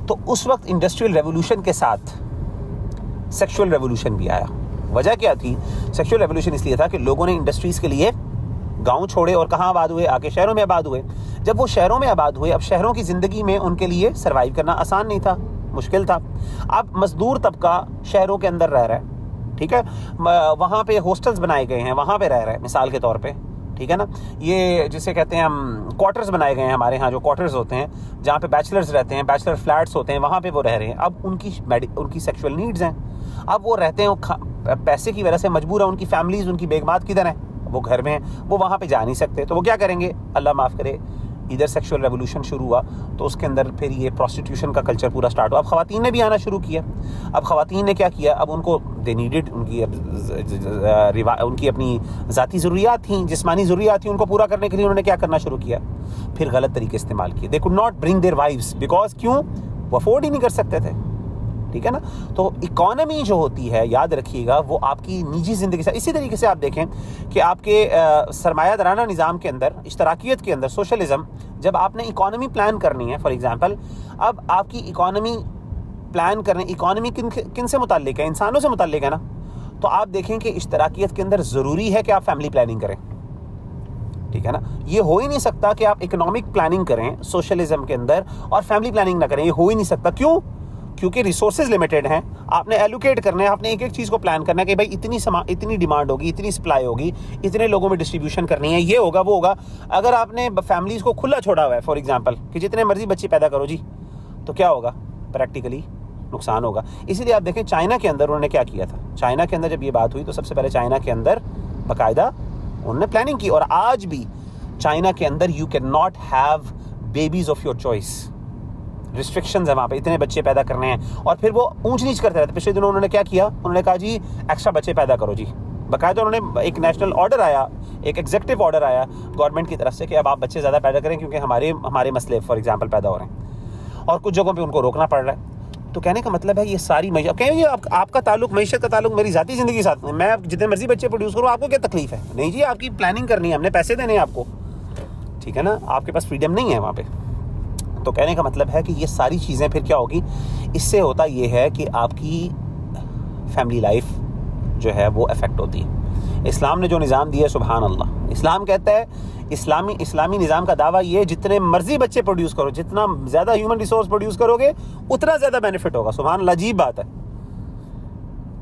تو اس وقت انڈسٹریل ریولوشن کے ساتھ سیکشول ریولوشن بھی آیا. وجہ کیا تھی؟ سیکشول ریولوشن اس لیے تھا کہ لوگوں نے انڈسٹریز کے لیے گاؤں چھوڑے اور کہاں آباد ہوئے, آ کے شہروں میں آباد ہوئے. جب وہ شہروں میں آباد ہوئے, اب شہروں کی زندگی میں ان کے لیے سروائیو کرنا آسان نہیں تھا, مشکل تھا. اب مزدور طبقہ شہروں کے اندر رہ رہا ہے, ٹھیک ہے, وہاں پہ ہاسٹلز بنائے گئے ہیں, وہاں پہ رہ رہا ہے مثال کے طور پہ, ٹھیک ہے نا. یہ جسے کہتے ہیں ہم کوارٹرز بنائے گئے ہیں ہمارے ہاں, جو کوارٹرز ہوتے ہیں جہاں پہ بیچلرز رہتے ہیں, بیچلر فلیٹس ہوتے ہیں, وہاں پہ وہ رہ رہے ہیں. اب ان کی سیکشول نیڈز ہیں, اب وہ رہتے ہیں پیسے کی وجہ سے مجبور ہیں, ان کی فیملیز, ان کی بیگمات کدھر ہیں, وہ گھر میں ہیں, وہ وہاں پہ جا نہیں سکتے. تو وہ کیا کریں گے, اللہ معاف کرے, ادھر سیکشول ریولوشن شروع ہوا تو اس کے اندر پھر یہ پروسٹیٹیوشن کا کلچر پورا سٹارٹ ہوا. اب خواتین نے بھی آنا شروع کیا. اب خواتین نے کیا کیا, اب ان کو دے نیڈڈ, ان کی اپنی ذاتی ضروریات تھیں, جسمانی ضروریات تھیں, ان کو پورا کرنے کے لیے انہوں نے کیا کرنا شروع کیا, پھر غلط طریقے استعمال کیے. They could not bring their wives because کیوں, وہ افورڈ ہی نہیں کر سکتے تھے, ٹھیک ہے نا. تو اکانومی جو ہوتی ہے, یاد رکھیے گا, وہ آپ کی نجی زندگی سے, اسی طریقے سے آپ دیکھیں کہ آپ کے سرمایہ دارانہ نظام کے اندر, اشتراکیت کے اندر, سوشلزم, جب آپ نے اکانومی پلان کرنی ہے, فار ایگزامپل اب آپ کی اکانومی پلان کرنے, اکانومی کن سے متعلق ہے, انسانوں سے متعلق ہے نا. تو آپ دیکھیں کہ اشتراکیت کے اندر ضروری ہے کہ آپ فیملی پلاننگ کریں, ٹھیک ہے نا. یہ ہو ہی نہیں سکتا کہ آپ اکنامک پلاننگ کریں سوشلزم کے اندر اور فیملی پلاننگ نہ کریں, یہ ہو ہی نہیں سکتا. کیوں؟ کیونکہ ریسورسز لمیٹڈ ہیں, آپ نے ایلوکیٹ کرنا ہے, آپ نے ایک ایک چیز کو پلان کرنا ہے کہ بھائی اتنی ڈیمانڈ ہوگی, اتنی سپلائی ہوگی, اتنے لوگوں میں ڈسٹریبیوشن کرنی ہے, یہ ہوگا وہ ہوگا. اگر آپ نے فیملیز کو کھلا چھوڑا ہوا ہے فار ایگزامپل کہ جتنے مرضی بچے پیدا کرو جی, تو کیا ہوگا, پریکٹیکلی نقصان ہوگا. اسی لیے آپ دیکھیں چائنا کے اندر انہوں نے کیا کیا تھا. چائنا کے اندر جب یہ بات ہوئی تو سب سے پہلے چائنا کے اندر باقاعدہ انہوں نے پلاننگ کی, اور آج بھی چائنا کے اندر you can not have babies of your choice, restrictions ہیں وہاں پہ, اتنے بچے پیدا کرنے ہیں. اور پھر وہ اونچ نیچ کرتے رہتے. پچھلے دنوں انہوں نے کیا کیا, انہوں نے کہا جی ایکسٹرا بچے پیدا کرو جی, باقاعدہ انہوں نے ایک نیشنل آرڈر آیا, ایک ایگزیکٹو آرڈر آیا گورنمنٹ کی طرف سے کہ اب آپ بچے زیادہ پیدا کریں کیونکہ ہمارے مسئلے فار ایگزامپل پیدا ہو رہے ہیں, اور کچھ جگہوں پہ ان کو روکنا پڑ رہا ہے. تو کہنے کا مطلب ہے یہ ساری آپ کا تعلق, معیشت کا تعلق میری ذاتی زندگی کے ساتھ, میں جتنے مرضی بچے پروڈیوس کروں, آپ کو کیا تکلیف ہے؟ نہیں جی, آپ کی پلاننگ کرنی ہے, ہم نے پیسے دینے ہیں آپ کو, ٹھیک ہے نا, آپ کے پاس فریڈم نہیں ہے وہاں پہ. تو کہنے کا مطلب ہے کہ یہ ساری چیزیں پھر کیا ہوگی, اس سے ہوتا یہ ہے کہ آپ کی فیملی لائف جو ہے وہ افیکٹ ہوتی ہے. اسلام نے جو نظام دیا ہے, سبحان اللہ, اسلام کہتا ہے, اسلامی نظام کا دعویٰ یہ ہے جتنے مرضی بچے پروڈیوس کرو, جتنا زیادہ ہیومن ریسورس پروڈیوس کرو گے اتنا زیادہ بینیفٹ ہوگا. سبحان اللہ, عجیب بات ہے,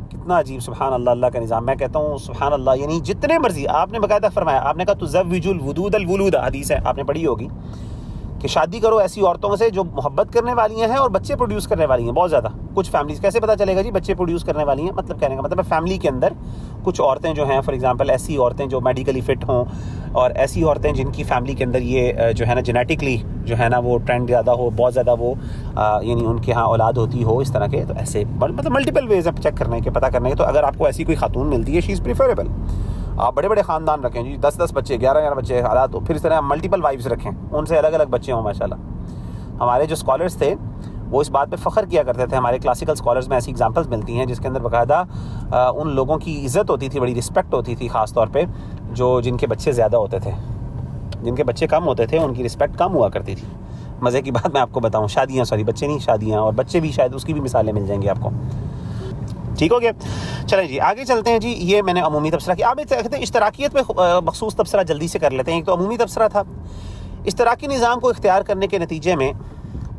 کتنا عجیب, سبحان اللہ, اللہ کا نظام. میں کہتا ہوں سبحان اللہ, یعنی جتنے مرضی, آپ نے باقاعدہ فرمایا, آپ نے کہا تزوج الودود الولود, حدیث ہے, آپ نے پڑھی ہوگی کہ شادی کرو ایسی عورتوں سے جو محبت کرنے والی ہیں اور بچے پروڈیوس کرنے والی ہیں بہت زیادہ. کچھ فیملیز, کیسے پتہ چلے گا جی بچے پروڈیوس کرنے والی ہیں, مطلب کہنے کا مطلب ہے فیملی کے اندر کچھ عورتیں جو ہیں, فار ایگزامپل ایسی عورتیں جو میڈیکلی فٹ ہوں, اور ایسی عورتیں جن کی فیملی کے اندر یہ جو ہے نا جینیٹکلی جو ہے نا وہ ٹرینڈ زیادہ ہو, بہت زیادہ وہ یعنی ان کے ہاں اولاد ہوتی ہو اس طرح کے. تو ایسے مطلب ملٹیپل ویز ہیں چیک کرنے کے, پتہ کرنے کے. تو اگر آپ کو ایسی کوئی خاتون ملتی ہے, شی از پریفریبل. آپ بڑے بڑے خاندان رکھیں جی, 10 بچے, 11 بچے حالات, تو پھر اس طرح ملٹیپل وائفز رکھیں, ان سے الگ الگ بچے ہوں. ماشاءاللہ ہمارے جو اسکالرس تھے وہ اس بات پہ فخر کیا کرتے تھے. ہمارے کلاسیکل اسکالرز میں ایسی ایگزامپلس ملتی ہیں جس کے اندر باقاعدہ ان لوگوں کی عزت ہوتی تھی, بڑی رسپیکٹ ہوتی تھی, خاص طور پہ جن کے بچے زیادہ ہوتے تھے. جن کے بچے کم ہوتے تھے ان کی رسپیکٹ کم ہوا کرتی تھی. مزے کی بات میں آپ کو بتاؤں, بچے نہیں, شادیاں, اور بچے بھی شاید اس کی بھی مثالیں مل جائیں گی آپ کو. ٹھیک ہو گیا, چلیں جی آگے چلتے ہیں جی. یہ میں نے عمومی تبصرہ کیا. آپ کہتے ہیں اشتراکیت میں مخصوص تبصرہ جلدی سے کر لیتے ہیں. ایک تو عمومی تبصرہ تھا, اشتراکی نظام کو اختیار کرنے کے نتیجے میں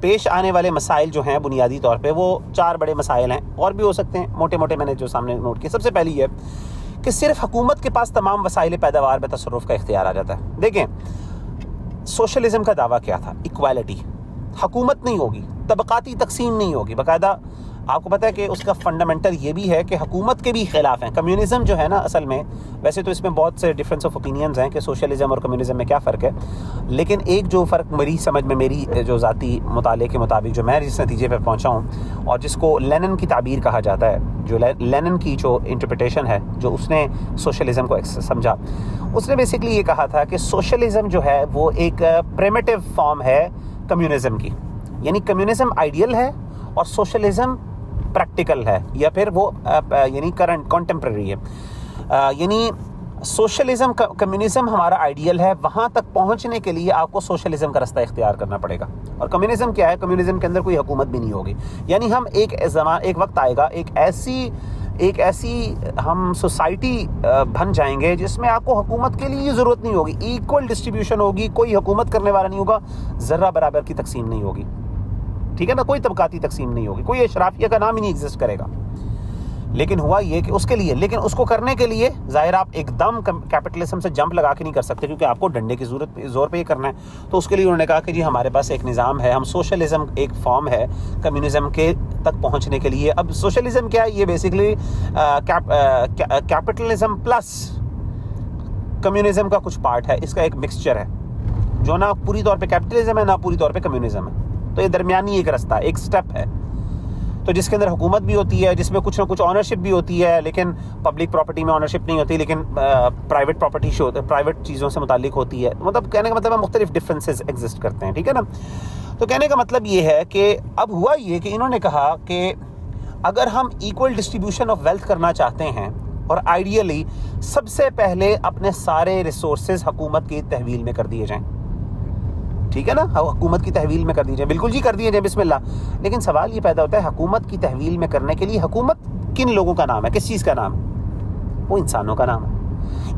پیش آنے والے مسائل جو ہیں بنیادی طور پہ وہ 4 بڑے مسائل ہیں, اور بھی ہو سکتے ہیں موٹے موٹے, میں نے جو سامنے نوٹ کیا. سب سے پہلی یہ کہ صرف حکومت کے پاس تمام وسائل پیداوار میں تصرف کا اختیار آ جاتا ہے. دیکھیں سوشلزم کا دعویٰ کیا تھا, ایکویلٹی. حکومت نہیں ہوگی, طبقاتی تقسیم نہیں ہوگی. باقاعدہ آپ کو پتہ ہے کہ اس کا فنڈامنٹل یہ بھی ہے کہ حکومت کے بھی خلاف ہیں. کمیونزم جو ہے نا اصل میں, ویسے تو اس میں بہت سے ڈفرینس آف اوپینینز ہیں کہ سوشلزم اور کمیونزم میں کیا فرق ہے, لیکن ایک جو فرق میری سمجھ میں, میری جو ذاتی مطالعے کے مطابق جو میں جس نتیجے پہ پہنچا ہوں, اور جس کو لینن کی تعبیر کہا جاتا ہے, جو لینن کی جو انٹرپریٹیشن ہے, جو اس نے سوشلزم کو سمجھا, اس نے بیسکلی یہ کہا تھا کہ سوشلزم جو ہے وہ ایک پریمیٹیو فارم ہے کمیونزم کی. یعنی کمیونزم آئیڈیل ہے اور سوشلزم پریکٹیکل ہے, یا پھر وہ یعنی کرنٹ کنٹمپریری ہے. یعنی سوشلزم, کمیونزم ہمارا آئیڈیل ہے, وہاں تک پہنچنے کے لیے آپ کو سوشلزم کا رستہ اختیار کرنا پڑے گا. اور کمیونزم کیا ہے, کمیونزم کے اندر کوئی حکومت بھی نہیں ہوگی. یعنی ہم ایک وقت آئے گا, ایک ایسی ہم سوسائٹی بن جائیں گے جس میں آپ کو حکومت کے لیے ضرورت نہیں ہوگی, ایکول ڈسٹریبیوشن ہوگی, کوئی حکومت کرنے والا نہیں ہوگا, ذرہ برابر کی تقسیم نہیں ہوگی. ٹھیک ہے نا, کوئی طبقاتی تقسیم نہیں ہوگی, کوئی اشرافیہ کا نام ہی نہیں ایگزسٹ کرے گا. لیکن ہوا یہ کہ اس کے لیے, لیکن اس کو کرنے کے لیے ظاہر آپ ایک دم کیپٹلزم سے جمپ لگا کے نہیں کر سکتے, کیونکہ آپ کو ڈنڈے کی زور پہ یہ کرنا ہے. تو اس کے لیے انہوں نے کہا کہ جی ہمارے پاس ایک نظام ہے, ہم سوشلزم ایک فارم ہے کمیونزم کے تک پہنچنے کے لیے. اب سوشلزم کیا ہے, یہ بیسکلی کیپٹلزم پلس کمیونزم کا کچھ پارٹ ہے, اس کا ایک مکسچر ہے جو نہ پوری طور پہ کیپٹلزم ہے نہ پوری طور پہ کمیونزم ہے. تو یہ درمیانی ایک رستہ, ایک سٹیپ ہے, تو جس کے اندر حکومت بھی ہوتی ہے, جس میں کچھ نہ کچھ آنرشپ بھی ہوتی ہے, لیکن پبلک پراپرٹی میں آنرشپ نہیں ہوتی, لیکن پرائیویٹ پراپرٹی پرائیویٹ چیزوں سے متعلق ہوتی ہے. مطلب کہنے کا مطلب ہے مختلف ڈفرینسز ایگزسٹ کرتے ہیں, ٹھیک ہے نا. تو کہنے کا مطلب یہ ہے کہ اب ہوا یہ کہ انہوں نے کہا کہ اگر ہم ایکول ڈسٹریبیوشن آف ویلتھ کرنا چاہتے ہیں, اور آئیڈیلی سب سے پہلے اپنے سارے ریسورسز حکومت کی تحویل میں کر دیے جائیں, ٹھیک ہے نا, حکومت کی تحویل میں کر دی جائیں, بالکل جی کر دیے جائیں, بسم اللہ. لیکن سوال یہ پیدا ہوتا ہے حکومت کی تحویل میں کرنے کے لیے حکومت کن لوگوں کا نام ہے, کس چیز کا نام ہے؟ وہ انسانوں کا نام ہے.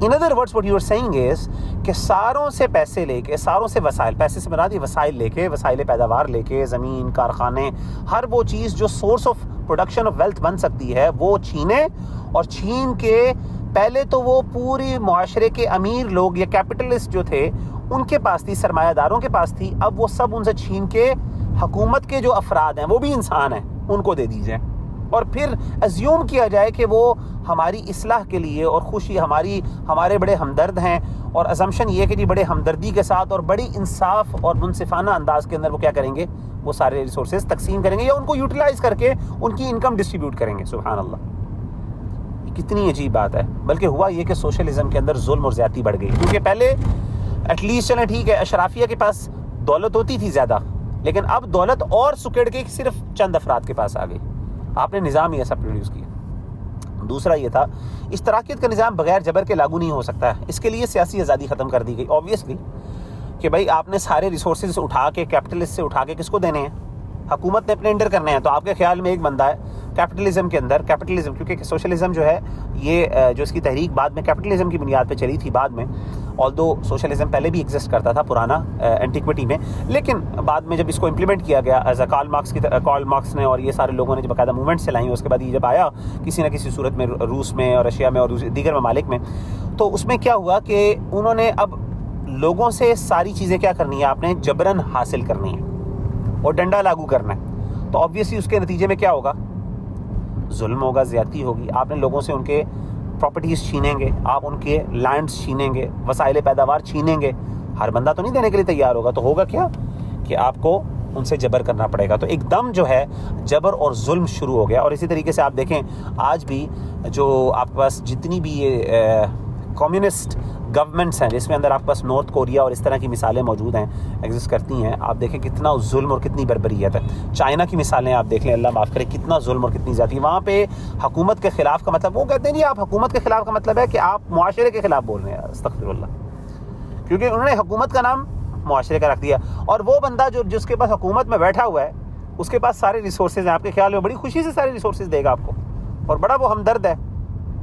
In other words what you are seeing is کہ ساروں سے پیسے لے کے, ساروں سے وسائل, پیسے سے مراد یہ وسائل لے کے, وسائل پیداوار لے کے, زمین, کارخانے, ہر وہ چیز جو source of production of wealth بن سکتی ہے وہ چھینے, اور چھین کے پہلے تو وہ پوری معاشرے کے امیر لوگ یا کیپٹلسٹ جو تھے ان کے پاس تھی, سرمایہ داروں کے پاس تھی, اب وہ سب ان سے چھین کے حکومت کے جو افراد ہیں وہ بھی انسان ہیں ان کو دے دیجئے, اور پھر ازیوم کیا جائے کہ وہ ہماری اصلاح کے لیے اور خوشی, ہمارے بڑے ہمدرد ہیں, اور ازمپشن یہ کہ جی بڑے ہمدردی کے ساتھ اور بڑی انصاف اور منصفانہ انداز کے اندر وہ کیا کریں گے, وہ سارے ریسورسز تقسیم کریں گے یا ان کو یوٹیلائز کر کے ان کی انکم ڈسٹریبیوٹ کریں گے. سبحان اللہ, کتنی عجیب بات ہے. بلکہ ہوا یہ کہ سوشلزم کے اندر ظلم اور زیادتی بڑھ گئی, کیونکہ پہلے ایٹ لیسٹ چلیں ٹھیک ہے اشرافیہ کے پاس دولت ہوتی تھی زیادہ, لیکن اب دولت اور سکڑ کے صرف چند افراد کے پاس آ گئی. آپ نے نظام ہی ایسا پروڈیوس کیا. دوسرا یہ تھا اشتراکیت کا نظام بغیر جبر کے لاگو نہیں ہو سکتا ہے, اس کے لیے سیاسی آزادی ختم کر دی گئی آبویسلی, کہ بھائی آپ نے سارے ریسورسز اٹھا کے کیپٹلسٹ سے اٹھا کے کس کو دینے ہیں, حکومت نے اپنے انڈر کرنے ہیں. تو آپ کے خیال میں ایک بندہ ہے کیپٹلزم کے اندر, کیپٹلزم کیونکہ سوشلزم جو ہے یہ جو اس کی تحریک بعد میں کیپٹلزم کی بنیاد پہ چلی تھی بعد میں, آلدو سوشلزم پہلے بھی ایگزسٹ کرتا تھا پرانا اینٹیکوٹی میں, لیکن بعد میں جب اس کو امپلیمنٹ کیا گیا ایز اے کارل مارکس نے اور یہ سارے لوگوں نے جو باقاعدہ موومنٹس چلائیں, اس کے بعد یہ جب آیا کسی نہ کسی صورت میں روس میں اور رشیا میں اور دیگر ممالک میں, تو اس میں کیا ہوا کہ انہوں نے اب لوگوں سے ساری چیزیں کیا کرنی ہے, آپ نے جبرن حاصل کرنی ہے اور ڈنڈا لاگو کرنا ہے. تو آبویسلی اس کے نتیجے میں کیا ہوگا, ظلم ہوگا, زیادتی ہوگی. آپ نے لوگوں سے ان کے پراپرٹیز چھینیں گے, آپ ان کے لینڈز چھینیں گے, وسائل پیداوار چھینیں گے. ہر بندہ تو نہیں دینے کے لیے تیار ہوگا, تو ہوگا کیا کہ آپ کو ان سے جبر کرنا پڑے گا. تو ایک دم جو ہے جبر اور ظلم شروع ہو گیا. اور اسی طریقے سے آپ دیکھیں آج بھی جو آپ کے پاس جتنی بھی یہ کمیونسٹ گورنمنٹس ہیں جس میں اندر آپ کے پاس نارتھ کوریا اور اس طرح کی مثالیں موجود ہیں, ایگزسٹ کرتی ہیں, آپ دیکھیں کتنا ظلم اور کتنی بربریت ہے. چائنا کی مثالیں آپ دیکھ لیں, اللہ معاف کرے, کتنا ظلم اور کتنی زیادتی. وہاں پہ حکومت کے خلاف کا مطلب, وہ کہتے ہیں جی آپ حکومت کے خلاف کا مطلب ہے کہ آپ معاشرے کے خلاف بول رہے ہیں, استغفر اللہ, کیونکہ انہوں نے حکومت کا نام معاشرے کا رکھ دیا. اور وہ بندہ جس کے پاس حکومت میں بیٹھا ہوا ہے اس کے پاس سارے ریسورسز ہیں, آپ کے خیال میں بڑی خوشی سے سارے ریسورسز دے گا آپ کو, اور بڑا وہ ہمدرد ہے.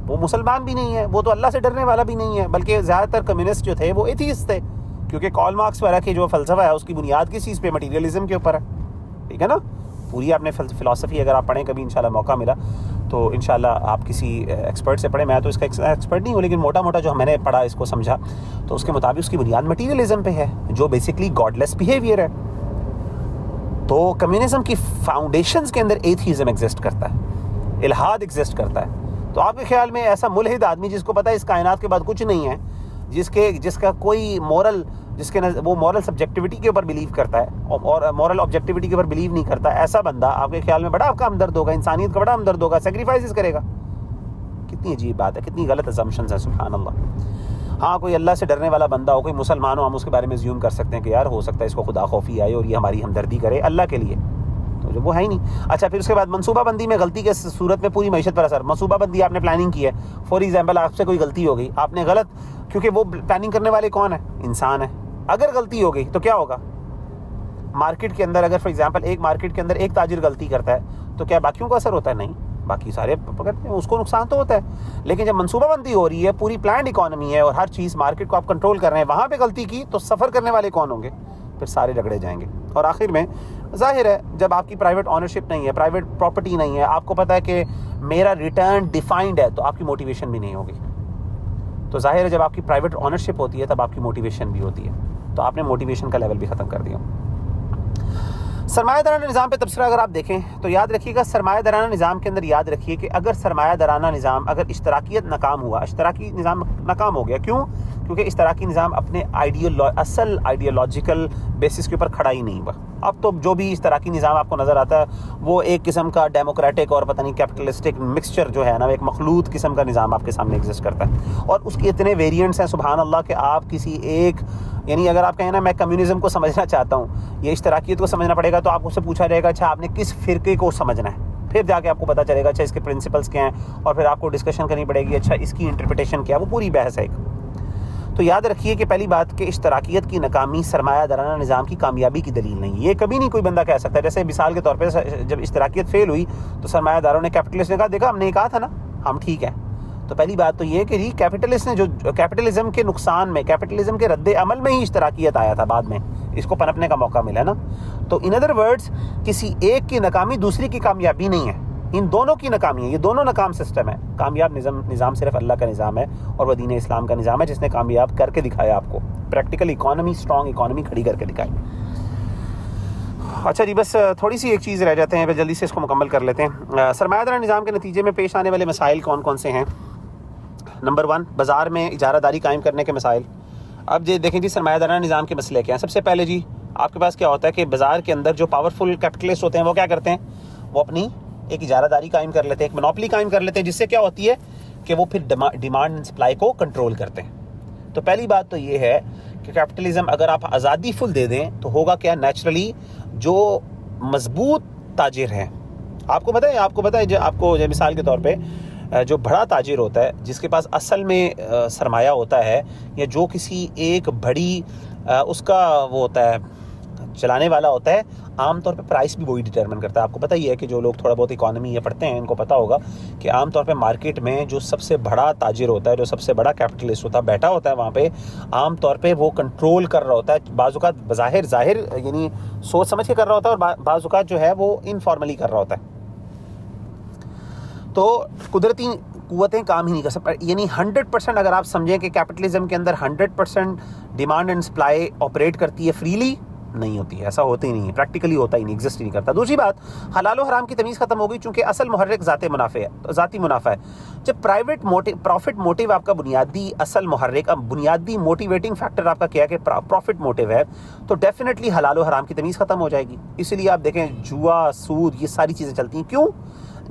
وہ مسلمان بھی نہیں ہے, وہ تو اللہ سے ڈرنے والا بھی نہیں ہے, بلکہ زیادہ تر کمیونسٹ جو تھے وہ ایتھیسٹ تھے, کیونکہ کارل مارکس وغیرہ کی جو فلسفہ ہے اس کی بنیاد کس چیز پہ, مٹیریلزم کے اوپر ہے, ٹھیک ہے نا. پوری آپ نے فلسفی اگر آپ پڑھیں کبھی انشاءاللہ موقع ملا تو انشاءاللہ آپ کسی ایکسپرٹ سے پڑھیں. میں تو اس کا ایکسپرٹ نہیں ہوں, لیکن موٹا موٹا جو میں نے پڑھا اس کو سمجھا تو اس کے مطابق اس کی بنیاد مٹیریلزم پہ ہے, جو بیسکلی گاڈ لیس بیہیویئر ہے. تو کمیونزم کی فاؤنڈیشنز کے اندر ایتھیزم ایگزسٹ کرتا ہے, الحاد ایگزسٹ کرتا ہے. تو آپ کے خیال میں ایسا ملحد آدمی جس کو پتہ ہے اس کائنات کے بعد کچھ نہیں ہے, جس کا کوئی مورل, وہ مورل سبجیکٹیوٹی کے اوپر بلیو کرتا ہے اور مورل آبجیکٹیوٹی کے اوپر بلیو نہیں کرتا, ایسا بندہ آپ کے خیال میں بڑا آپ کا ہمدرد ہوگا, انسانیت کا بڑا ہمدرد ہوگا, سیکریفائسز کرے گا. کتنی عجیب بات ہے, کتنی غلط اسمپشنز ہیں, سبحان اللہ. ہاں کوئی اللہ سے ڈرنے والا بندہ ہو, کوئی مسلمان ہو, ہم اس کے بارے میں زیوم کر سکتے ہیں کہ یار ہو سکتا ہے اس کو خدا خوفی آئے اور یہ ہماری ہمدردی کرے اللہ کے لیے, تو جو وہ ہے ہی نہیں. اچھا پھر اس کے بعد منصوبہ بندی میں غلطی کے صورت میں پوری معیشت پر اثر. منصوبہ بندی آپ نے پلاننگ کی ہے, فار ایگزامپل آپ سے کوئی غلطی ہو گئی, آپ نے غلط, کیونکہ وہ پلاننگ کرنے والے کون ہیں, انسان ہے. اگر غلطی ہو گئی تو کیا ہوگا, مارکیٹ کے اندر اگر فار ایگزامپل ایک مارکیٹ کے اندر ایک تاجر غلطی کرتا ہے تو کیا باقیوں کو اثر ہوتا ہے؟ نہیں, باقی سارے پکڑتے ہیں, اس کو نقصان تو ہوتا ہے. لیکن جب منصوبہ بندی ہو رہی ہے, پوری پلانڈ اکانومی ہے اور ہر چیز مارکیٹ کو آپ کنٹرول کر رہے ہیں, وہاں پہ غلطی کی تو سفر کرنے والے کون ہوں گے, پھر سارے رگڑے جائیں گے. اور آخر میں ظاہر ہے جب آپ کی پرائیویٹ آنرشپ نہیں ہے، پرائیویٹ پراپرٹی نہیں ہے، آپ کو پتہ ہے کہ میرا ریٹرن ڈیفائنڈ ہے، تو آپ کی موٹیویشن بھی نہیں ہوگی. تو ظاہر ہے جب آپ کی پرائیویٹ آنرشپ ہوتی ہے تب آپ کی موٹیویشن بھی ہوتی ہے. تو آپ نے موٹیویشن کا لیول بھی ختم کر دیا. سرمایہ دارانہ نظام پہ تبصرہ اگر آپ دیکھیں تو یاد رکھیے گا، سرمایہ دارانہ نظام کے اندر یاد رکھیے کہ اگر سرمایہ دارانہ نظام، اگر اشتراکیت ناکام ہوا، اشتراکی نظام ناکام ہو گیا، کیوں؟ کیونکہ اشتراکی نظام اپنے اصل آئیڈیالوجیکل بیسس کے اوپر کھڑا ہی نہیں ہوا. اب تو جو بھی اشتراکی نظام آپ کو نظر آتا ہے وہ ایک قسم کا ڈیموکریٹک اور پتہ نہیں کیپٹلسٹک مکسچر جو ہے نا، ایک مخلوط قسم کا نظام آپ کے سامنے ایگزسٹ کرتا ہے. اور اس کے اتنے ویریئنٹس ہیں سبحان اللہ کہ آپ کسی ایک، یعنی اگر آپ کہیں نا میں کمیونزم کو سمجھنا چاہتا ہوں، یہ اشتراکیت کو سمجھنا پڑے گا، تو آپ سے پوچھا جائے گا اچھا آپ نے کس فرقے کو سمجھنا ہے، پھر جا کے آپ کو پتہ چلے گا اچھا اس کے پرنسپلس کیا ہیں، اور پھر آپ کو ڈسکشن کرنی پڑے گی اچھا اس کی انٹرپریٹیشن کیا ہے، وہ پوری بحث ہے ایک. تو یاد رکھیے کہ پہلی بات کہ اشتراکیت کی ناکامی سرمایہ دارانہ نظام کی کامیابی کی دلیل نہیں. یہ کبھی نہیں کوئی بندہ کہہ سکتا. جیسے مثال کے طور پہ جب اشتراکیت فیل ہوئی تو سرمایہ داروں نے، کیپٹلسٹ نے کہا دیکھا ہم نے کہا تھا نا ہم ٹھیک ہیں. تو پہلی بات تو یہ کہ کیپٹلسٹ نے جو کیپٹلزم کے نقصان میں، کیپٹلزم کے رد عمل میں ہی اشتراکیت آیا تھا، بعد میں اس کو پنپنے کا موقع ملا نا. تو ان ادر ورڈز کسی ایک کی ناکامی دوسری کی کامیابی نہیں ہے، ان دونوں کی ناکامی ہے. یہ دونوں ناکام سسٹم ہے. کامیاب نظام صرف اللہ کا نظام ہے اور وہ دین اسلام کا نظام ہے جس نے کامیاب کر کے دکھایا آپ کو، پریکٹیکل اکانومی، اسٹرانگ اکانومی کھڑی کر کے دکھائی. اچھا جی، بس تھوڑی سی ایک چیز رہ جاتے ہیں، جلدی سے اس کو مکمل کر لیتے ہیں. سرمایہ دارانہ نظام کے نتیجے میں پیش آنے والے مسائل کون کون سے ہیں؟ نمبر 1، بازار میں اجارہ داری قائم کرنے کے مسائل. اب جی دیکھیں جی سرمایہ دارانہ نظام کے مسئلے کیا ہیں. سب سے پہلے جی آپ کے پاس کیا ہوتا ہے کہ بازار کے اندر جو پاورفل کیپٹلسٹ ہوتے ہیں وہ کیا کرتے ہیں، وہ اپنی ایک اجارہ داری قائم کر لیتے ہیں، ایک مونوپلی قائم کر لیتے ہیں، جس سے کیا ہوتی ہے کہ وہ پھر ڈیمانڈ اینڈ سپلائی کو کنٹرول کرتے ہیں. تو پہلی بات تو یہ ہے کہ کیپٹلزم اگر آپ آزادی فل دے دیں تو ہوگا کیا، نیچرلی جو مضبوط تاجر ہیں، آپ کو پتہ ہے جو آپ کو مثال کے طور پہ جو بڑا تاجر ہوتا ہے جس کے پاس اصل میں سرمایہ ہوتا ہے، یا جو کسی ایک بڑی اس کا وہ ہوتا ہے چلانے والا ہوتا ہے، عام طور پہ پرائس بھی وہی ڈٹرمن کرتا ہے. آپ کو پتہ ہی ہے کہ جو لوگ تھوڑا بہت اکانومی یا پڑھتے ہیں ان کو پتہ ہوگا کہ عام طور پہ مارکیٹ میں جو سب سے بڑا تاجر ہوتا ہے، جو سب سے بڑا کیپٹلسٹ ہوتا ہے، بیٹھا ہوتا ہے وہاں پہ، عام طور پہ وہ کنٹرول کر رہا ہوتا ہے. بعض اوقات ظاہر یعنی سوچ سمجھ کے کر رہا ہوتا ہے، اور بعض اوقات جو ہے وہ انفارملی کر رہا ہوتا ہے. تو قدرتی قوتیں کام ہی نہیں کر سکتے. یعنی 100% اگر آپ سمجھیں کہ کیپٹلزم کے اندر 100% ڈیمانڈ اینڈ سپلائی آپریٹ کرتی ہے فریلی، نہیں ہوتی ہے، ایسا ہوتا ہی نہیں ہے، پریکٹیکلی ہوتا ہی نہیں، ایگزسٹ ہی نہیں کرتا. دوسری بات، حلال و حرام کی تمیز ختم ہو گئی چونکہ اصل محرک ذاتی منافع ہے. جب پروفٹ موٹیو آپ کا بنیادی اصل محرک، بنیادی موٹیویٹنگ فیکٹر آپ کا کیا ہے کہ پروفٹ موٹیو ہے، تو ڈیفینیٹلی حلال و حرام کی تمیز ختم ہو جائے گی. اسی لیے آپ دیکھیں جوا، سود، یہ ساری چیزیں چلتی ہیں. کیوں؟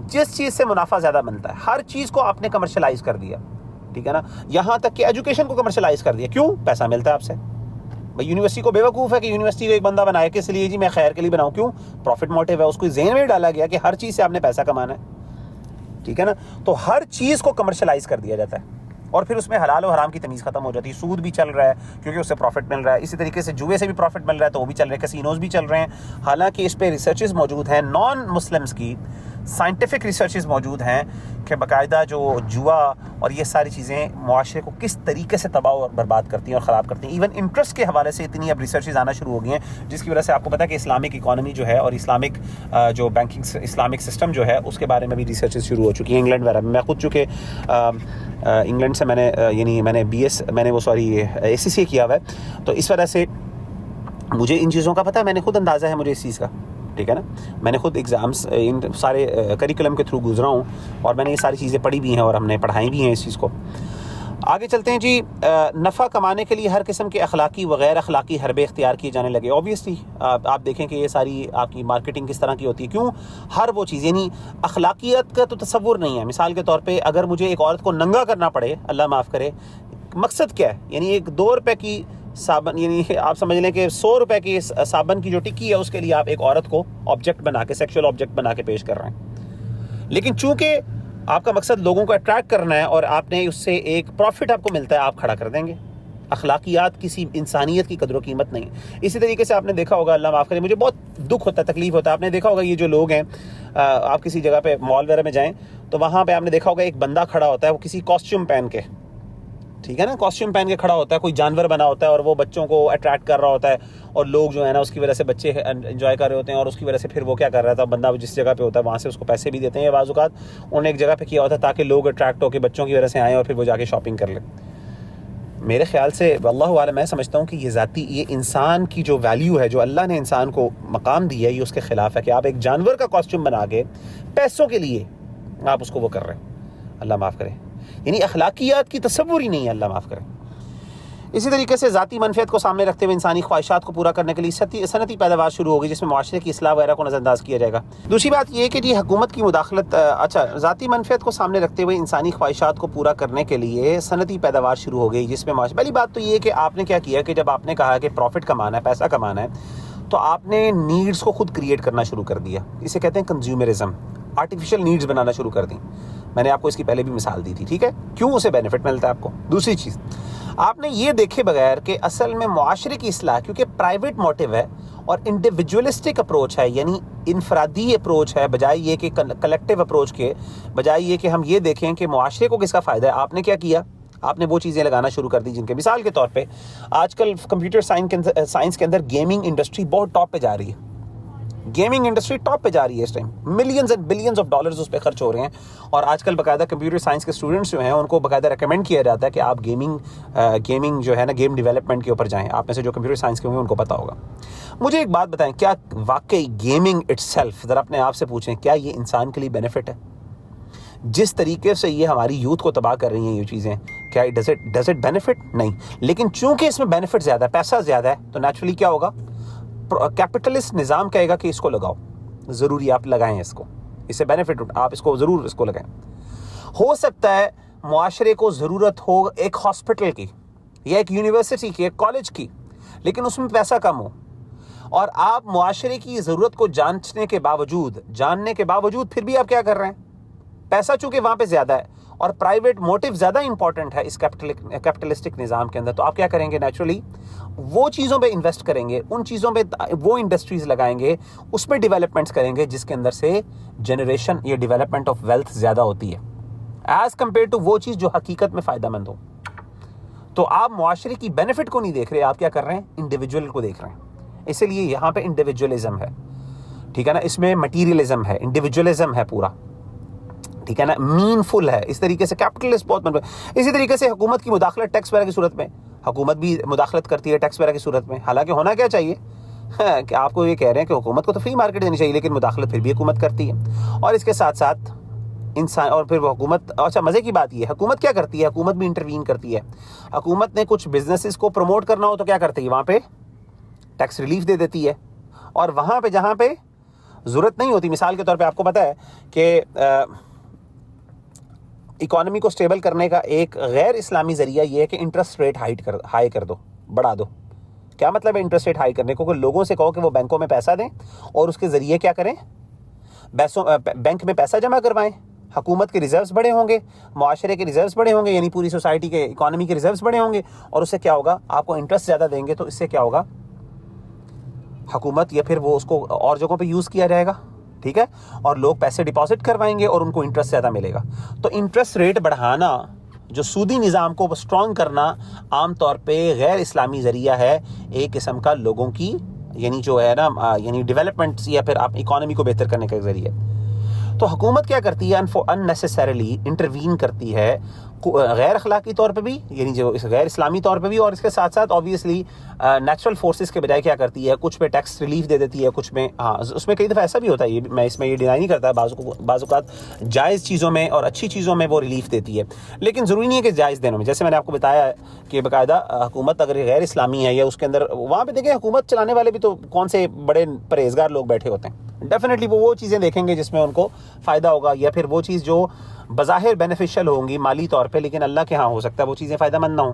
جس چیز سے منافع زیادہ بنتا ہے، ہر چیز کو آپ نے کمرشلائز کر دیا، ٹھیک ہے نا، یہاں تک کہ ایجوکیشن کو کمرشلائز کر دیا. کیوں؟ پیسہ ملتا ہے آپ سے. یونیورسٹی کو بیوقوف ہے کہ یونیورسٹی کو ایک بندہ بنایا کس لیے جی، میں خیر کے لیے بناؤں. کیوں؟ پروفٹ موٹیو ہے. اس کو ذہن میں ڈالا گیا کہ ہر چیز سے آپ نے پیسہ کمانا ہے، ٹھیک ہے نا. تو ہر چیز کو کمرشلائز کر دیا جاتا ہے اور پھر اس میں حلال و حرام کی تمیز ختم ہو جاتی ہے. سود بھی چل رہا ہے کیونکہ اس سے پروفٹ مل رہا ہے، اسی طریقے سے جوئے سے بھی پروفٹ مل رہا ہے تو وہ بھی چل رہے ہیں، کسینوز بھی چل رہے ہیں. حالانکہ اس پہ ریسرچز موجود ہیں، نان مسلمز کی سائنٹیفک ریسرچز موجود ہیں کہ باقاعدہ جو جوا اور یہ ساری چیزیں معاشرے کو کس طریقے سے تباہ اور برباد کرتی ہیں اور خراب کرتی ہیں. ایون انٹرسٹ کے حوالے سے اتنی اب ریسرچز آنا شروع ہو گئی ہیں جس کی وجہ سے آپ کو پتہ ہے کہ اسلامک اکانومی جو ہے اور اسلامک جو بینکنگ اسلامک سسٹم جو ہے اس کے بارے میں بھی ریسرچز شروع ہو چکی ہیں انگلینڈ وغیرہ میں. میں خود چونکہ انگلینڈ سے میں نے اے سی سی کیا ہوا ہے، تو اس وجہ سے مجھے ان چیزوں کا پتہ ہے، میں نے خود اندازہ ہے مجھے اس چیز کا، ٹھیک ہے نا. میں نے خود ایگزامس ان سارے کریکولم کے تھرو گزرا ہوں اور میں نے یہ ساری چیزیں پڑھی بھی ہیں اور ہم نے پڑھائی بھی ہیں اس چیز کو. آگے چلتے ہیں جی. نفع کمانے کے لیے ہر قسم کے اخلاقی و غیر اخلاقی حربے اختیار کیے جانے لگے. اوبویسلی آپ دیکھیں کہ یہ ساری آپ کی مارکیٹنگ کس طرح کی ہوتی ہے. کیوں؟ ہر وہ چیز، یعنی اخلاقیت کا تو تصور نہیں ہے. مثال کے طور پہ اگر مجھے ایک عورت کو ننگا کرنا پڑے، اللہ معاف کرے، مقصد کیا ہے؟ یعنی ایک 2 روپے کی صابن، یعنی آپ سمجھ لیں کہ 100 روپے کی صابن کی جو ٹکی ہے اس کے لیے آپ ایک عورت کو آبجیکٹ بنا کے، سیکشل آبجیکٹ بنا کے پیش کر رہے ہیں. لیکن چونکہ آپ کا مقصد لوگوں کو اٹریکٹ کرنا ہے اور آپ نے اس سے ایک پروفٹ آپ کو ملتا ہے، آپ کھڑا کر دیں گے. اخلاقیات کسی انسانیت کی قدر و قیمت نہیں. اسی طریقے سے آپ نے دیکھا ہوگا، اللہ معاف کرے، مجھے بہت دکھ ہوتا ہے، تکلیف ہوتا ہے، آپ نے دیکھا ہوگا یہ جو لوگ ہیں، آپ کسی جگہ پہ مال وغیرہ میں جائیں تو وہاں پہ آپ نے دیکھا ہوگا ایک بندہ کھڑا ہوتا ہے، وہ کسی کاسٹیوم پہن کے، ٹھیک ہے نا, کاسٹیوم پہن کے کھڑا ہوتا ہے, کوئی جانور بنا ہوتا ہے اور وہ بچوں کو اٹریکٹ کر رہا ہوتا ہے, اور لوگ جو ہے نا اس کی وجہ سے بچے انجوائے کر رہے ہوتے ہیں, اور اس کی وجہ سے پھر وہ کیا کر رہا تھا, بندہ جس جگہ پہ ہوتا ہے وہاں سے اس کو پیسے بھی دیتے ہیں, یا بعض اوقات انہوں نے ایک جگہ پہ کیا ہوتا ہے تاکہ لوگ اٹریکٹ ہو کے بچوں کی وجہ سے آئیں اور پھر وہ جا کے شاپنگ کر لیں. میرے خیال سے واللہ عالم میں سمجھتا ہوں کہ یہ انسان کی جو ویلیو ہے, جو اللہ نے انسان کو مقام دیا ہے, یہ اس کے خلاف ہے کہ آپ ایک جانور کا کاسٹیوم بنا کے پیسوں کے لیے آپ اس کو وہ کر رہے ہیں. اللہ معاف کرے, یعنی اخلاقیات کی تصور ہی نہیں ہے, اللہ معاف کرے. اسی طریقے سے ذاتی منفعت کو سامنے رکھتے ہوئے انسانی خواہشات کو پورا کرنے کے لیے صنعتی پیداوار شروع ہوگی, جس میں معاشرے کی اصلاح وغیرہ کو نظر انداز کیا جائے گا. دوسری بات یہ کہ جی حکومت کی مداخلت, ذاتی منفعت کو سامنے رکھتے ہوئے انسانی خواہشات کو پورا کرنے کے لیے صنعتی پیداوار شروع ہو گئی, جس میں پہلی بات تو یہ کہ آپ نے کیا کیا کہ جب آپ نے کہا کہ پروفٹ کمانا ہے, پیسہ کمانا ہے, تو آپ نے نیڈز کو خود کریٹ کرنا شروع کر دیا. اسے کہتے ہیں کنزیومرزم, آرٹیفیشل نیڈز بنانا شروع کر دیں. میں نے آپ کو اس کی پہلے بھی مثال دی تھی, ٹھیک ہے, کیوں اسے بینیفٹ ملتا ہے آپ کو. دوسری چیز, آپ نے یہ دیکھے بغیر کہ اصل میں معاشرے کی اصلاح, کیونکہ پرائیویٹ موٹیو ہے اور انڈیویجولسٹک اپروچ ہے, یعنی انفرادی اپروچ ہے, بجائے یہ کہ کلیکٹیو اپروچ کے, بجائے یہ کہ ہم یہ دیکھیں کہ معاشرے کو کس کا فائدہ ہے, آپ نے کیا کیا, آپ نے وہ چیزیں لگانا شروع کر دی جن کے, مثال کے طور پہ آج کل کمپیوٹر سائنس کے اندر گیمنگ انڈسٹری بہت ٹاپ پہ جا رہی ہے. گیمنگ انڈسٹری ٹاپ پہ جا رہی ہے اس time, millions and billions of dollars اس پہ خرچ ہو رہے ہیں, اور آج کل باقاعدہ کمپیوٹر سائنس کے اسٹوڈنٹس جو ہیں ان کو باقاعدہ ریکمینڈ کیا جاتا ہے کہ آپ گیمنگ جو ہے نا, گیم ڈیولپمنٹ کے اوپر جائیں. آپ میں سے جو کمپیوٹر سائنس کے ہوں گے ان کو پتا ہوگا. مجھے ایک بات بتائیں, کیا واقعی گیمنگ اٹ سیلف, ذرا اپنے آپ سے پوچھیں, کیا یہ انسان کے لیے بینیفٹ ہے؟ جس طریقے سے یہ ہماری یوتھ کو تباہ کر رہی ہیں یہ چیزیں, کیا ڈز اٹ بینیفٹ؟ نہیں. لیکن چونکہ اس میں بینیفٹ زیادہ ہے, پیسہ زیادہ ہے, تو نیچرلی کیا ہوگا, کیپٹلسٹ نظام کہے گا کہ اس کو لگاؤ, ضروری آپ لگائیں اس کو, اس سے بینیفٹ آپ اس کو ضرور اس کو لگائیں. ہو سکتا ہے معاشرے کو ضرورت ہو ایک ہاسپٹل کی یا ایک یونیورسٹی کی, ایک کالج کی, لیکن اس میں پیسہ کم ہو, اور آپ معاشرے کی ضرورت کو جاننے کے باوجود پھر بھی آپ کیا کر رہے ہیں, پیسہ چونکہ وہاں پہ زیادہ ہے اور پرائیویٹ موٹیو زیادہ امپورٹنٹ ہے اس کیپٹلسٹک نظام کے اندر, تو آپ کیا کریں گے, نیچرلی وہ چیزوں پہ انویسٹ کریں گے, ان چیزوں پہ وہ انڈسٹریز لگائیں گے, اس میں ڈیولپمنٹس کریں گے جس کے اندر سے جنریشن یا ڈیولپمنٹ آف ویلتھ زیادہ ہوتی ہے ایز کمپیئر ٹو وہ چیز جو حقیقت میں فائدہ مند ہو. تو آپ معاشرے کی بینیفٹ کو نہیں دیکھ رہے, آپ کیا کر رہے ہیں, انڈیویجول کو دیکھ رہے ہیں. اسی لیے یہاں پہ انڈیویجولزم ہے, ٹھیک ہے نا, اس میں مٹیریلزم ہے, انڈیویجولزم ہے پورا, ٹھیک ہے نا, مین فل ہے. اس طریقے سے کیپٹلسٹ بہت اسی طریقے سے حکومت کی مداخلت ٹیکس وغیرہ کی صورت میں, حکومت بھی مداخلت کرتی ہے ٹیکس وغیرہ کی صورت میں, حالانکہ ہونا کیا چاہیے کہ آپ کو یہ کہہ رہے ہیں کہ حکومت کو تو فری مارکیٹ دینی چاہیے, لیکن مداخلت پھر بھی حکومت کرتی ہے. اور اس کے ساتھ ساتھ انسان, اور پھر وہ حکومت, اچھا مزے کی بات یہ ہے, حکومت کیا کرتی ہے, حکومت بھی انٹروین کرتی ہے. حکومت نے کچھ بزنسز کو پروموٹ کرنا ہو تو کیا کرتی ہے, وہاں پہ ٹیکس ریلیف دے دیتی ہے, اور وہاں پہ جہاں پہ ضرورت نہیں ہوتی, مثال کے طور پہ آپ کو پتا ہے کہ اکانومی کو سٹیبل کرنے کا ایک غیر اسلامی ذریعہ یہ ہے کہ انٹرسٹ ریٹ ہائی کر دو, بڑھا دو. کیا مطلب ہے انٹرسٹ ریٹ ہائی کرنے کو, کہ لوگوں سے کہو کہ وہ بینکوں میں پیسہ دیں اور اس کے ذریعے کیا کریں, بینک میں پیسہ جمع کروائیں, حکومت کے ریزروز بڑے ہوں گے, معاشرے کے ریزروز بڑے ہوں گے, یعنی پوری سوسائٹی کے اکانومی کے ریزروز بڑے ہوں گے, اور اس سے کیا ہوگا, آپ کو انٹرسٹ زیادہ دیں گے, تو اس سے کیا ہوگا, حکومت یا پھر وہ اس کو اور جگہوں پہ یوز کیا جائے گا, ٹھیک ہے, اور لوگ پیسے ڈپازٹ کروائیں گے اور ان کو انٹرسٹ زیادہ ملے گا. تو انٹرسٹ ریٹ بڑھانا, جو سودی نظام کو اسٹرانگ کرنا, عام طور پہ غیر اسلامی ذریعہ ہے ایک قسم کا لوگوں کی, یعنی جو ہے نا, یعنی ڈیولپمنٹ یا پھر آپ اکانومی کو بہتر کرنے کا ذریعہ. تو حکومت کیا کرتی ہے, اننیسیسریلی انٹروین کرتی ہے غیر اخلاقی طور پہ بھی, یعنی جو غیر اسلامی طور پہ بھی, اور اس کے ساتھ ساتھ آبویسلی نیچرل فورسز کے بجائے کیا کرتی ہے, کچھ پہ ٹیکس ریلیف دے دیتی ہے, کچھ میں, ہاں اس میں کئی دفعہ ایسا بھی ہوتا ہے, میں اس میں یہ ڈینائی نہیں کرتا, بعض اوقات جائز چیزوں میں اور اچھی چیزوں میں وہ ریلیف دیتی ہے, لیکن ضروری نہیں ہے کہ جائز دنوں میں. جیسے میں نے آپ کو بتایا ہے کہ باقاعدہ حکومت اگر غیر اسلامی ہے یا اس کے اندر, وہاں پہ دیکھیں حکومت چلانے والے بھی تو کون سے بڑے پرہیزگار لوگ بیٹھے ہوتے ہیں, ڈیفینیٹلی وہ چیزیں دیکھیں گے جس میں ان کو فائدہ ہوگا, یا پھر وہ چیز جو بظاہر بینیفیشل ہوں گی مالی طور پہ, لیکن اللہ کے ہاں ہو سکتا ہے وہ چیزیں فائدہ مند نہ ہوں.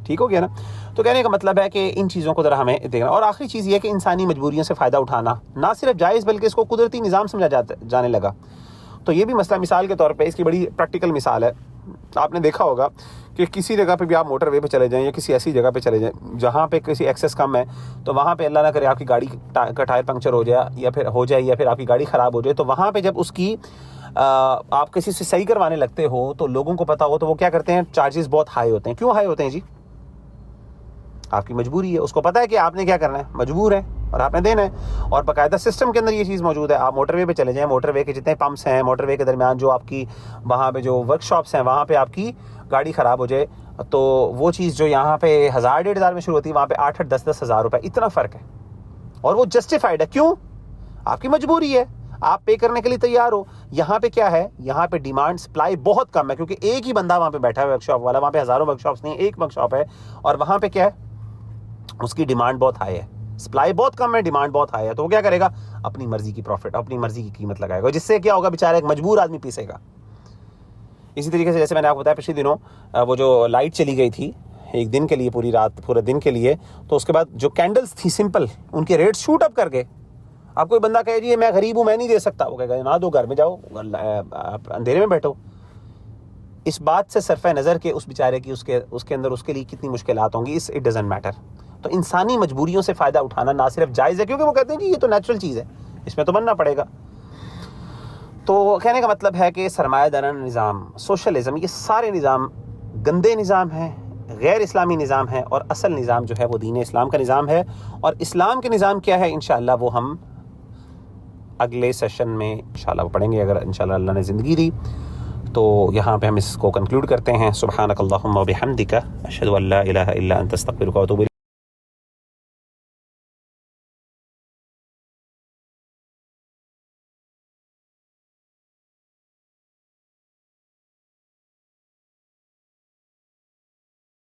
ٹھیک ہو گیا نا. تو کہنے کا مطلب ہے کہ ان چیزوں کو ذرا ہمیں دیکھنا. اور آخری چیز یہ کہ انسانی مجبوریوں سے فائدہ اٹھانا نہ صرف جائز بلکہ اس کو قدرتی نظام سمجھا جانے لگا. تو یہ بھی مسئلہ, مثال کے طور پہ اس کی بڑی پریکٹیکل مثال ہے, آپ نے دیکھا ہوگا کہ کسی جگہ پہ بھی آپ موٹر وے پہ چلے جائیں یا کسی ایسی جگہ پہ چلے جائیں جہاں پہ کسی ایکسیس کم ہے, تو وہاں پہ اللہ نہ کرے آپ کی گاڑی کا ٹائر پنکچر ہو جائے یا پھر آپ کی گاڑی خراب ہو جائے, تو وہاں پہ جب اس کی آپ کسی سے صحیح کروانے لگتے ہو تو لوگوں کو پتا ہو تو وہ کیا کرتے ہیں, چارجز بہت ہائی ہوتے ہیں. کیوں ہائی ہوتے ہیں جی؟ آپ کی مجبوری ہے, اس کو پتا ہے کہ آپ نے کیا کرنا ہے, مجبور ہے اور آپ نے دینا ہے. اور باقاعدہ سسٹم کے اندر یہ چیز موجود ہے. آپ موٹر وے پہ چلے جائیں, موٹر وے کے جتنے پمپس ہیں, موٹر وے کے درمیان جو آپ کی وہاں پہ جو ورک شاپس ہیں, وہاں پہ آپ کی گاڑی خراب ہو جائے تو وہ چیز جو یہاں پہ 1000-1500 میں شروع ہوتی ہے وہاں پہ 8-10 ہزار روپے, اتنا فرق ہے. اور وہ جسٹیفائڈ ہے. کیوں؟ آپ کی مجبوری ہے, آپ پے کرنے کے لیے تیار ہو. یہاں پہ کیا ہے, یہاں پہ ڈیمانڈ سپلائی بہت کم ہے, کیونکہ ایک ہی بندہ وہاں پہ بیٹھا ہے ورک شاپ والا. وہاں پہ ہزاروں ورک شاپس نہیں, ایک ورک شاپ ہے, اور وہاں پہ کیا ہے, اس کی ڈیمانڈ بہت ہائی ہے. سپلائی بہت کم ہے, ڈیمانڈ بہت ہائی ہے, تو وہ کیا کرے گا, اپنی مرضی کی پروفٹ, اپنی مرضی کی قیمت لگائے گا, جس سے کیا ہوگا, بیچارہ ایک مجبور آدمی پیسے گا. اسی طریقے سے جیسے میں نے آپ کو بتایا پچھلے دنوں وہ جو لائٹ چلی گئی تھی ایک دن کے لیے, پوری رات پورے دن کے لیے, تو اس کے بعد جو کینڈلز تھی سمپل, ان کے ریٹ شوٹ اپ کر گئے. آپ کوئی بندہ کہے جی میں غریب ہوں میں نہیں دے سکتا, وہ کہے گا نہ دو, گھر میں جاؤ, آپ اندھیرے میں بیٹھو. اس بات سے صرف نظر کہ اس بیچارے کی اس کے اندر اس کے لیے کتنی مشکلات ہوں گی, اٹ ڈزنٹ میٹر. تو انسانی مجبوریوں سے فائدہ اٹھانا نہ صرف جائز ہے, کیونکہ وہ کہتے ہیں کہ یہ تو نیچرل چیز ہے, اس میں تو بننا پڑے گا. تو کہنے کا مطلب ہے کہ سرمایہ دارانہ نظام, سوشلزم, یہ سارے نظام گندے نظام ہیں, غیر اسلامی نظام ہے, اور اصل نظام جو ہے وہ دین اسلام کا نظام ہے. اور اسلام کے نظام کیا ہے, انشاءاللہ وہ ہم اگلے سیشن میں انشاءاللہ وہ پڑھیں گے, اگر انشاءاللہ اللہ نے زندگی دی تو. یہاں پہ ہم اس کو کنکلوڈ کرتے ہیں. سبحانک اللہم و بحمدک, اشہد ان لا الہ الا انت, استغفرک و اتوب الیک.